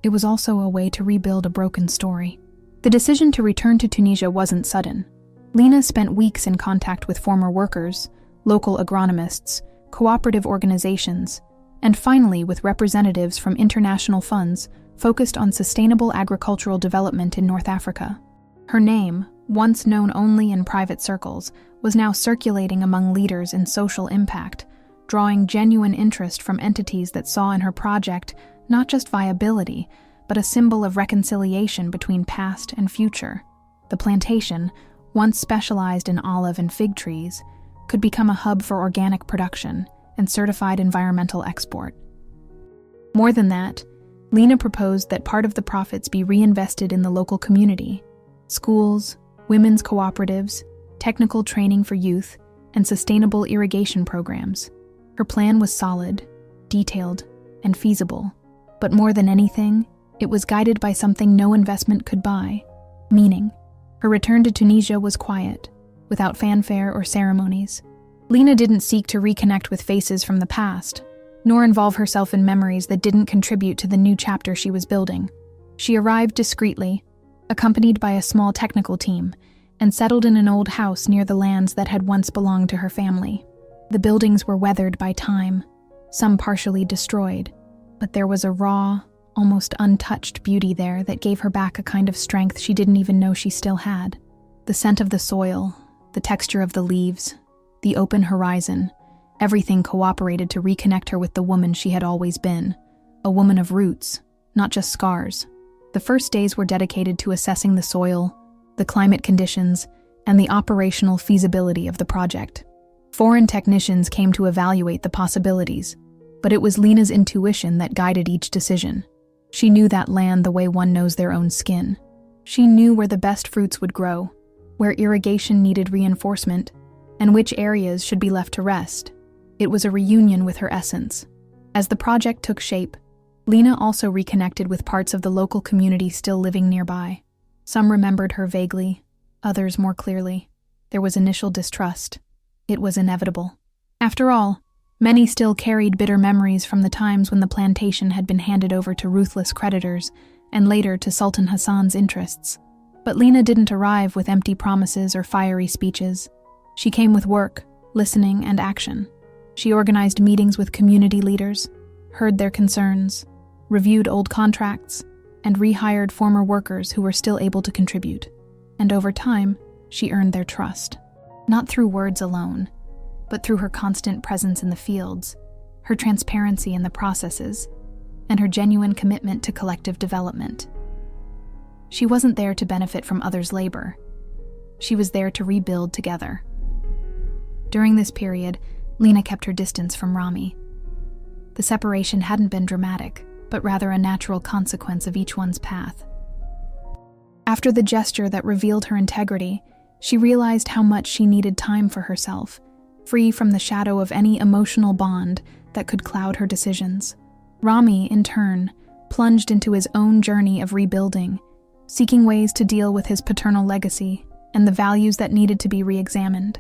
It was also a way to rebuild a broken story. The decision to return to Tunisia wasn't sudden. Lina spent weeks in contact with former workers, local agronomists, cooperative organizations, and finally with representatives from international funds focused on sustainable agricultural development in North Africa. Her name, once known only in private circles, was now circulating among leaders in social impact, drawing genuine interest from entities that saw in her project not just viability, but a symbol of reconciliation between past and future. The plantation, once specialized in olive and fig trees, could become a hub for organic production and certified environmental export. More than that, Lina proposed that part of the profits be reinvested in the local community. Schools, women's cooperatives, technical training for youth, and sustainable irrigation programs. Her plan was solid, detailed, and feasible. But more than anything, it was guided by something no investment could buy: meaning. Her return to Tunisia was quiet, without fanfare or ceremonies. Lina didn't seek to reconnect with faces from the past, nor involve herself in memories that didn't contribute to the new chapter she was building. She arrived discreetly, accompanied by a small technical team, and settled in an old house near the lands that had once belonged to her family. The buildings were weathered by time, some partially destroyed, but there was a raw, almost untouched beauty there that gave her back a kind of strength she didn't even know she still had. The scent of the soil, the texture of the leaves, the open horizon, everything cooperated to reconnect her with the woman she had always been, a woman of roots, not just scars. The first days were dedicated to assessing the soil, the climate conditions, and the operational feasibility of the project. Foreign technicians came to evaluate the possibilities, but it was Lina's intuition that guided each decision. She knew that land the way one knows their own skin. She knew where the best fruits would grow, where irrigation needed reinforcement, and which areas should be left to rest. It was a reunion with her essence. As the project took shape, Lina also reconnected with parts of the local community still living nearby. Some remembered her vaguely, others more clearly. There was initial distrust. It was inevitable. After all, many still carried bitter memories from the times when the plantation had been handed over to ruthless creditors and later to Sultan Hassan's interests. But Lina didn't arrive with empty promises or fiery speeches. She came with work, listening, and action. She organized meetings with community leaders, heard their concerns, reviewed old contracts, and rehired former workers who were still able to contribute. And over time, she earned their trust. Not through words alone, but through her constant presence in the fields, her transparency in the processes, and her genuine commitment to collective development. She wasn't there to benefit from others' labor. She was there to rebuild together. During this period, Lina kept her distance from Rami. The separation hadn't been dramatic, but rather a natural consequence of each one's path. After the gesture that revealed her integrity, she realized how much she needed time for herself, free from the shadow of any emotional bond that could cloud her decisions. Rami, in turn, plunged into his own journey of rebuilding, seeking ways to deal with his paternal legacy and the values that needed to be re-examined.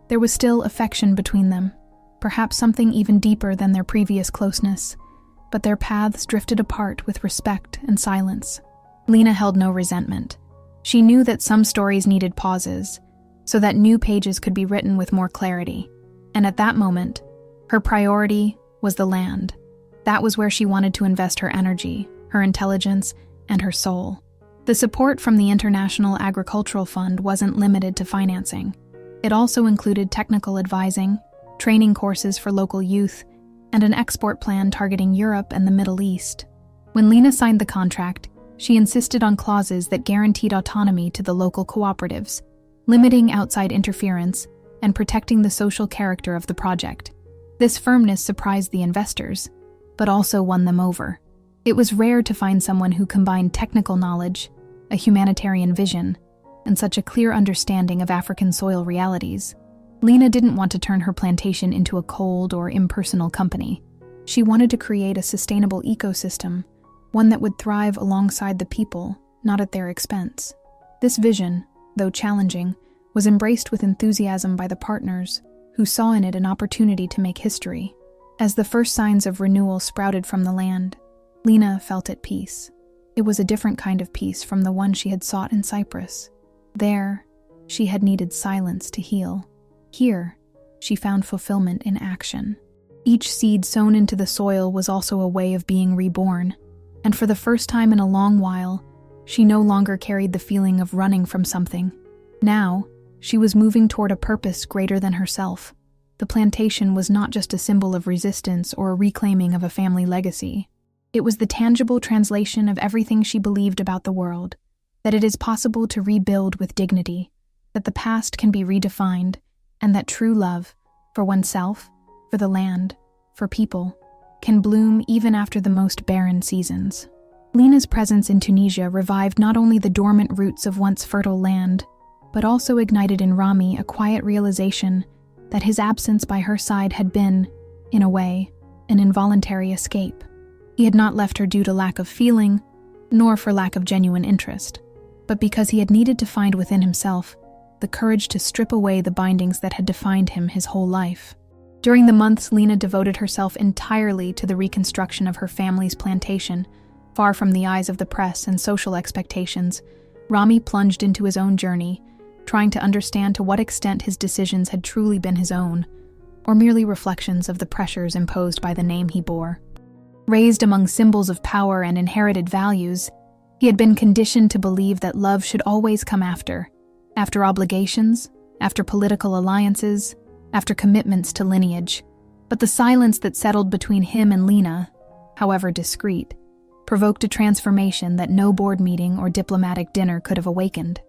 There was still affection between them, perhaps something even deeper than their previous closeness, but their paths drifted apart with respect and silence. Lina held no resentment. She knew that some stories needed pauses, so that new pages could be written with more clarity. And at that moment, her priority was the land. That was where she wanted to invest her energy, her intelligence, and her soul. The support from the International Agricultural Fund wasn't limited to financing. It also included technical advising, training courses for local youth, and an export plan targeting Europe and the Middle East. When Lina signed the contract, she insisted on clauses that guaranteed autonomy to the local cooperatives, limiting outside interference and protecting the social character of the project. This firmness surprised the investors, but also won them over. It was rare to find someone who combined technical knowledge, a humanitarian vision, and such a clear understanding of African soil realities. Lina didn't want to turn her plantation into a cold or impersonal company. She wanted to create a sustainable ecosystem, one that would thrive alongside the people, not at their expense. This vision, though challenging, was embraced with enthusiasm by the partners, who saw in it an opportunity to make history. As the first signs of renewal sprouted from the land, Lina felt at peace. It was a different kind of peace from the one she had sought in Cyprus. There, she had needed silence to heal. Here, she found fulfillment in action. Each seed sown into the soil was also a way of being reborn, and for the first time in a long while, she no longer carried the feeling of running from something. Now, she was moving toward a purpose greater than herself. The plantation was not just a symbol of resistance or a reclaiming of a family legacy. It was the tangible translation of everything she believed about the world, that it is possible to rebuild with dignity, that the past can be redefined, and that true love, for oneself, for the land, for people, can bloom even after the most barren seasons. Lina's presence in Tunisia revived not only the dormant roots of once fertile land, but also ignited in Rami a quiet realization that his absence by her side had been, in a way, an involuntary escape. He had not left her due to lack of feeling, nor for lack of genuine interest, but because he had needed to find within himself the courage to strip away the bindings that had defined him his whole life. During the months Lina devoted herself entirely to the reconstruction of her family's plantation, far from the eyes of the press and social expectations. Rami plunged into his own journey, trying to understand to what extent his decisions had truly been his own, or merely reflections of the pressures imposed by the name he bore. Raised among symbols of power and inherited values, he had been conditioned to believe that love should always come after obligations, after political alliances, after commitments to lineage. But the silence that settled between him and Lina, however discreet, provoked a transformation that no board meeting or diplomatic dinner could have awakened.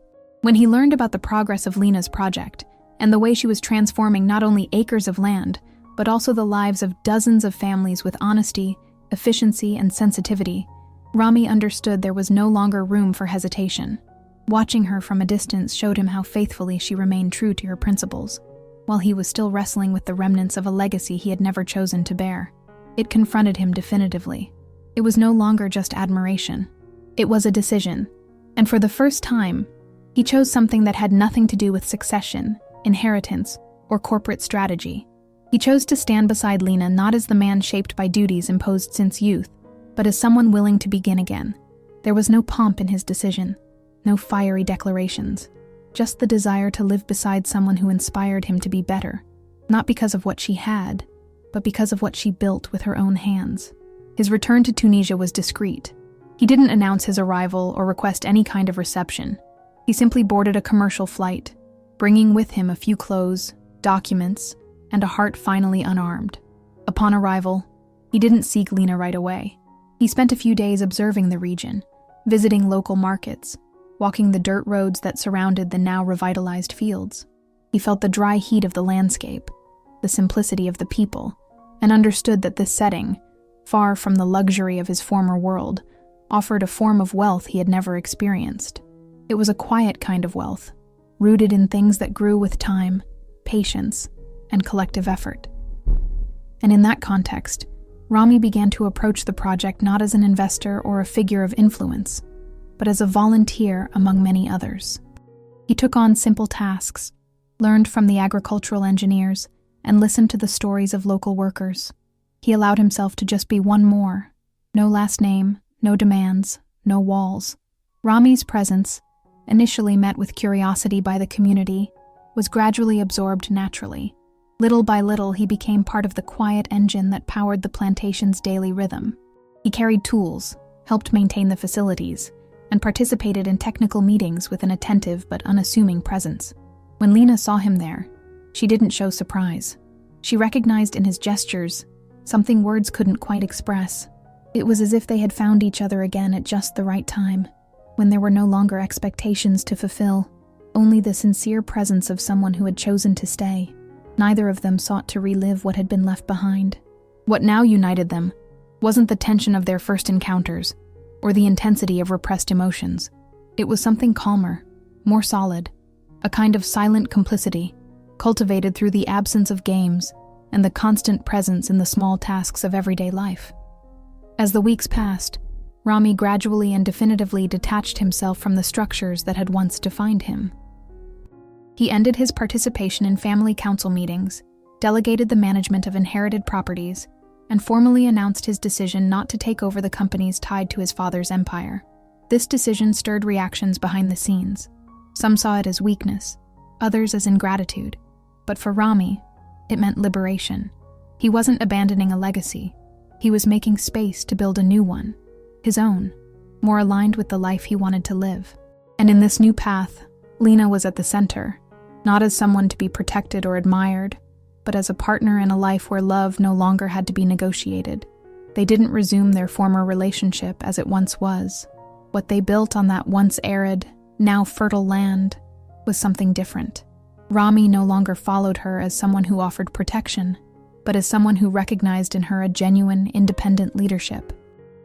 When he learned about the progress of Lina's project, and the way she was transforming not only acres of land, but also the lives of dozens of families with honesty, efficiency, and sensitivity, Rami understood there was no longer room for hesitation. Watching her from a distance showed him how faithfully she remained true to her principles, while he was still wrestling with the remnants of a legacy he had never chosen to bear. It confronted him definitively. It was no longer just admiration. It was a decision, and for the first time, he chose something that had nothing to do with succession, inheritance, or corporate strategy. He chose to stand beside Lina not as the man shaped by duties imposed since youth, but as someone willing to begin again. There was no pomp in his decision, no fiery declarations, just the desire to live beside someone who inspired him to be better, not because of what she had, but because of what she built with her own hands. His return to Tunisia was discreet. He didn't announce his arrival or request any kind of reception. He simply boarded a commercial flight, bringing with him a few clothes, documents, and a heart finally unarmed. Upon arrival, he didn't seek Lina right away. He spent a few days observing the region, visiting local markets, walking the dirt roads that surrounded the now revitalized fields. He felt the dry heat of the landscape, the simplicity of the people, and understood that this setting, far from the luxury of his former world, offered a form of wealth he had never experienced. It was a quiet kind of wealth, rooted in things that grew with time, patience, and collective effort. And in that context, Rami began to approach the project not as an investor or a figure of influence, but as a volunteer among many others. He took on simple tasks, learned from the agricultural engineers, and listened to the stories of local workers. He allowed himself to just be one more. No last name, no demands, no walls. Rami's presence, initially met with curiosity by the community, was gradually absorbed naturally. Little by little, he became part of the quiet engine that powered the plantation's daily rhythm. He carried tools, helped maintain the facilities, and participated in technical meetings with an attentive but unassuming presence. When Lina saw him there, she didn't show surprise. She recognized in his gestures something words couldn't quite express. It was as if they had found each other again at just the right time, when there were no longer expectations to fulfill, only the sincere presence of someone who had chosen to stay. Neither of them sought to relive what had been left behind. What now united them wasn't the tension of their first encounters or the intensity of repressed emotions. It was something calmer, more solid, a kind of silent complicity, cultivated through the absence of games and the constant presence in the small tasks of everyday life. As the weeks passed, Rami gradually and definitively detached himself from the structures that had once defined him. He ended his participation in family council meetings, delegated the management of inherited properties, and formally announced his decision not to take over the companies tied to his father's empire. This decision stirred reactions behind the scenes. Some saw it as weakness, others as ingratitude. But for Rami, it meant liberation. He wasn't abandoning a legacy. He was making space to build a new one, his own, more aligned with the life he wanted to live. And in this new path, Lina was at the center, not as someone to be protected or admired, but as a partner in a life where love no longer had to be negotiated. They didn't resume their former relationship as it once was. What they built on that once arid, now fertile land was something different. Rami no longer followed her as someone who offered protection, but as someone who recognized in her a genuine, independent leadership.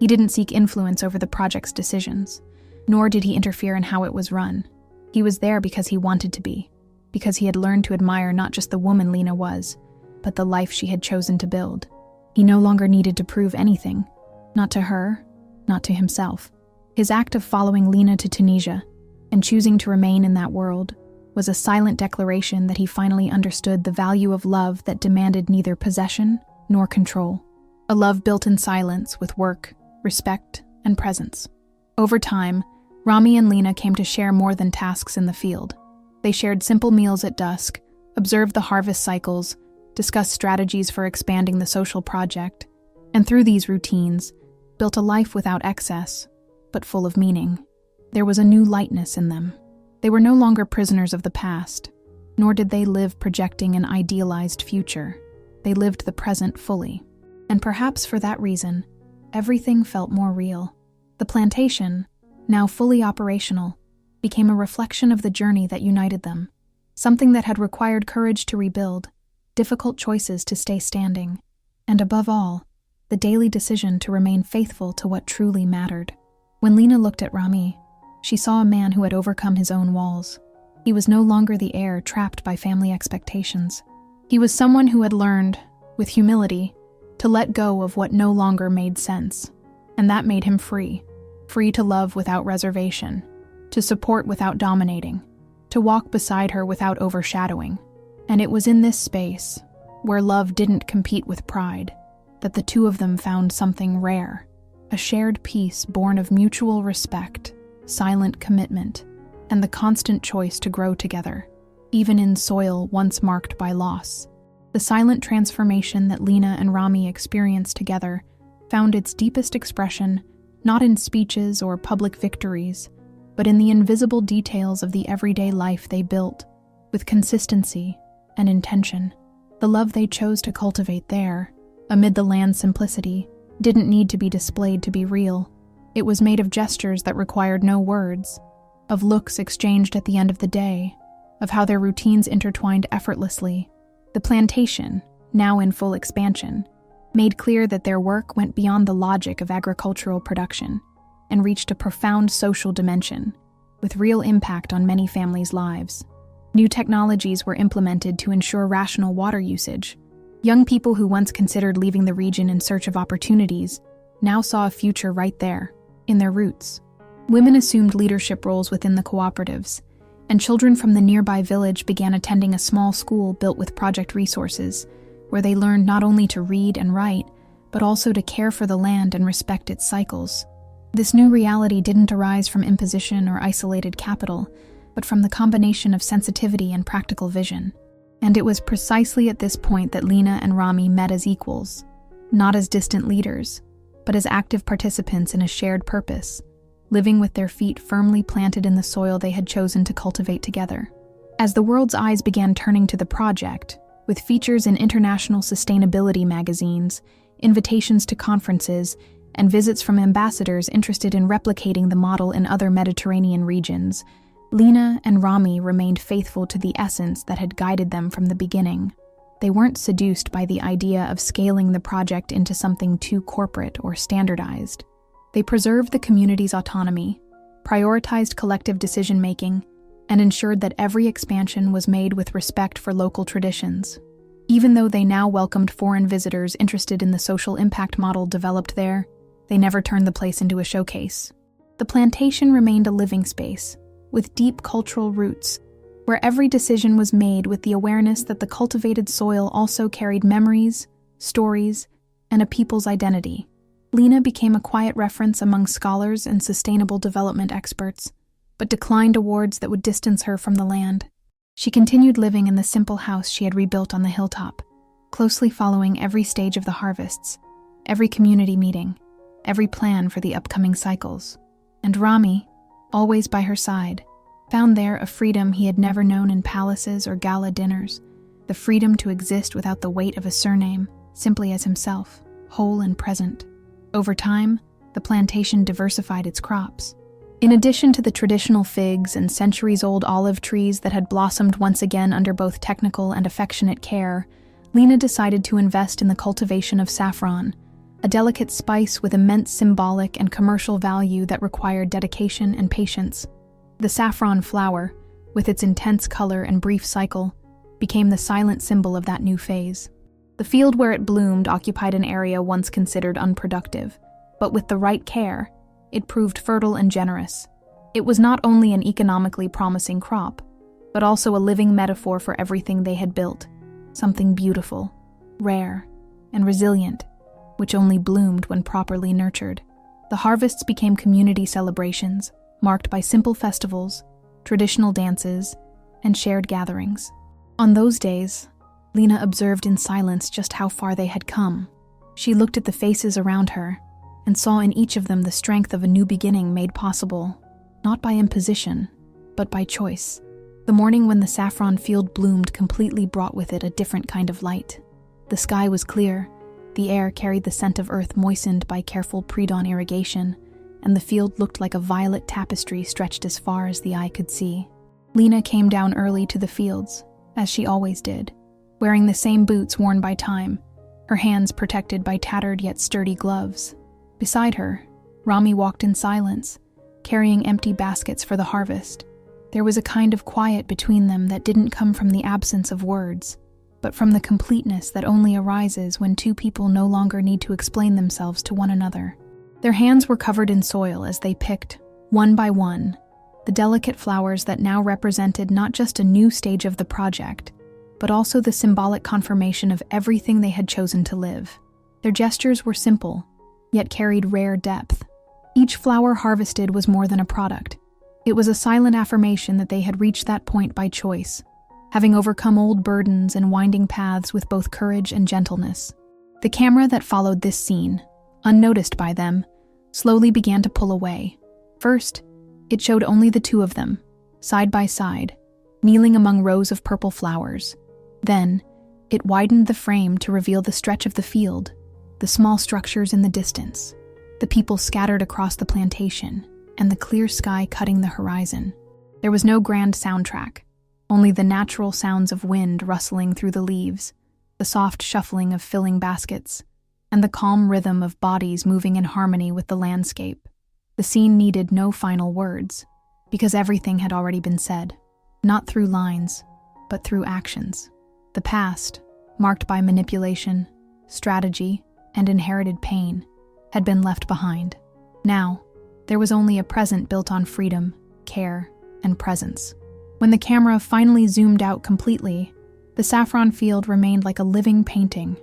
He didn't seek influence over the project's decisions, nor did he interfere in how it was run. He was there because he wanted to be, because he had learned to admire not just the woman Lina was, but the life she had chosen to build. He no longer needed to prove anything, not to her, not to himself. His act of following Lina to Tunisia and choosing to remain in that world was a silent declaration that he finally understood the value of love that demanded neither possession nor control. A love built in silence with work, respect, and presence. Over time, Rami and Lina came to share more than tasks in the field. They shared simple meals at dusk, observed the harvest cycles, discussed strategies for expanding the social project, and through these routines, built a life without excess, but full of meaning. There was a new lightness in them. They were no longer prisoners of the past, nor did they live projecting an idealized future. They lived the present fully. And perhaps for that reason, everything felt more real. The plantation, now fully operational, became a reflection of the journey that united them, something that had required courage to rebuild, difficult choices to stay standing, and above all, the daily decision to remain faithful to what truly mattered. When Lina looked at Rami, she saw a man who had overcome his own walls. He was no longer the heir trapped by family expectations. He was someone who had learned, with humility, to let go of what no longer made sense. And that made him free to love without reservation, to support without dominating, to walk beside her without overshadowing. And it was in this space, where love didn't compete with pride, that the two of them found something rare, a shared peace born of mutual respect, silent commitment, and the constant choice to grow together, even in soil once marked by loss. The silent transformation that Lina and Rami experienced together found its deepest expression not in speeches or public victories, but in the invisible details of the everyday life they built, with consistency and intention. The love they chose to cultivate there, amid the land's simplicity, didn't need to be displayed to be real. It was made of gestures that required no words, of looks exchanged at the end of the day, of how their routines intertwined effortlessly. The plantation, now in full expansion, made clear that their work went beyond the logic of agricultural production and reached a profound social dimension, with real impact on many families' lives. New technologies were implemented to ensure rational water usage. Young people who once considered leaving the region in search of opportunities now saw a future right there, in their roots. Women assumed leadership roles within the cooperatives, and children from the nearby village began attending a small school built with project resources, where they learned not only to read and write, but also to care for the land and respect its cycles. This new reality didn't arise from imposition or isolated capital, but from the combination of sensitivity and practical vision. And it was precisely at this point that Lina and Rami met as equals, not as distant leaders, but as active participants in a shared purpose, living with their feet firmly planted in the soil they had chosen to cultivate together. As the world's eyes began turning to the project, with features in international sustainability magazines, invitations to conferences, and visits from ambassadors interested in replicating the model in other Mediterranean regions, Lina and Rami remained faithful to the essence that had guided them from the beginning. They weren't seduced by the idea of scaling the project into something too corporate or standardized. They preserved the community's autonomy, prioritized collective decision-making, and ensured that every expansion was made with respect for local traditions. Even though they now welcomed foreign visitors interested in the social impact model developed there, they never turned the place into a showcase. The plantation remained a living space, with deep cultural roots, where every decision was made with the awareness that the cultivated soil also carried memories, stories, and a people's identity. Lina became a quiet reference among scholars and sustainable development experts, but declined awards that would distance her from the land. She continued living in the simple house she had rebuilt on the hilltop, closely following every stage of the harvests, every community meeting, every plan for the upcoming cycles. And Rami, always by her side, found there a freedom he had never known in palaces or gala dinners, the freedom to exist without the weight of a surname, simply as himself, whole and present. Over time, the plantation diversified its crops. In addition to the traditional figs and centuries-old olive trees that had blossomed once again under both technical and affectionate care, Lina decided to invest in the cultivation of saffron, a delicate spice with immense symbolic and commercial value that required dedication and patience. The saffron flower, with its intense color and brief cycle, became the silent symbol of that new phase. The field where it bloomed occupied an area once considered unproductive, but with the right care, it proved fertile and generous. It was not only an economically promising crop, but also a living metaphor for everything they had built, something beautiful, rare, and resilient, which only bloomed when properly nurtured. The harvests became community celebrations, marked by simple festivals, traditional dances, and shared gatherings. On those days, Lina observed in silence just how far they had come. She looked at the faces around her, and saw in each of them the strength of a new beginning made possible, not by imposition, but by choice. The morning when the saffron field bloomed completely brought with it a different kind of light. The sky was clear, the air carried the scent of earth moistened by careful pre-dawn irrigation, and the field looked like a violet tapestry stretched as far as the eye could see. Lina came down early to the fields, as she always did, wearing the same boots worn by time, her hands protected by tattered yet sturdy gloves. Beside her, Rami walked in silence, carrying empty baskets for the harvest. There was a kind of quiet between them that didn't come from the absence of words, but from the completeness that only arises when two people no longer need to explain themselves to one another. Their hands were covered in soil as they picked, one by one, the delicate flowers that now represented not just a new stage of the project, but also the symbolic confirmation of everything they had chosen to live. Their gestures were simple, yet carried rare depth. Each flower harvested was more than a product. It was a silent affirmation that they had reached that point by choice, having overcome old burdens and winding paths with both courage and gentleness. The camera that followed this scene, unnoticed by them, slowly began to pull away. First, it showed only the two of them, side by side, kneeling among rows of purple flowers. Then, it widened the frame to reveal the stretch of the field, the small structures in the distance, the people scattered across the plantation, and the clear sky cutting the horizon. There was no grand soundtrack, only the natural sounds of wind rustling through the leaves, the soft shuffling of filling baskets, and the calm rhythm of bodies moving in harmony with the landscape. The scene needed no final words, because everything had already been said, not through lines, but through actions. The past, marked by manipulation, strategy, and inherited pain, had been left behind. Now, there was only a present built on freedom, care, and presence. When the camera finally zoomed out completely, the saffron field remained like a living painting,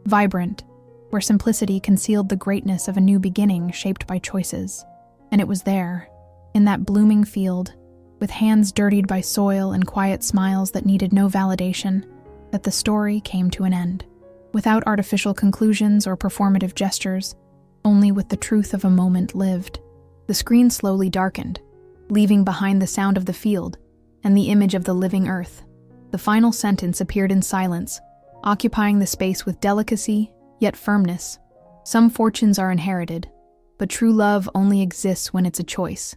vibrant, where simplicity concealed the greatness of a new beginning shaped by choices. And it was there, in that blooming field, with hands dirtied by soil and quiet smiles that needed no validation, that the story came to an end. Without artificial conclusions or performative gestures, only with the truth of a moment lived. The screen slowly darkened, leaving behind the sound of the field and the image of the living earth. The final sentence appeared in silence, occupying the space with delicacy, yet firmness. Some fortunes are inherited, but true love only exists when it's a choice.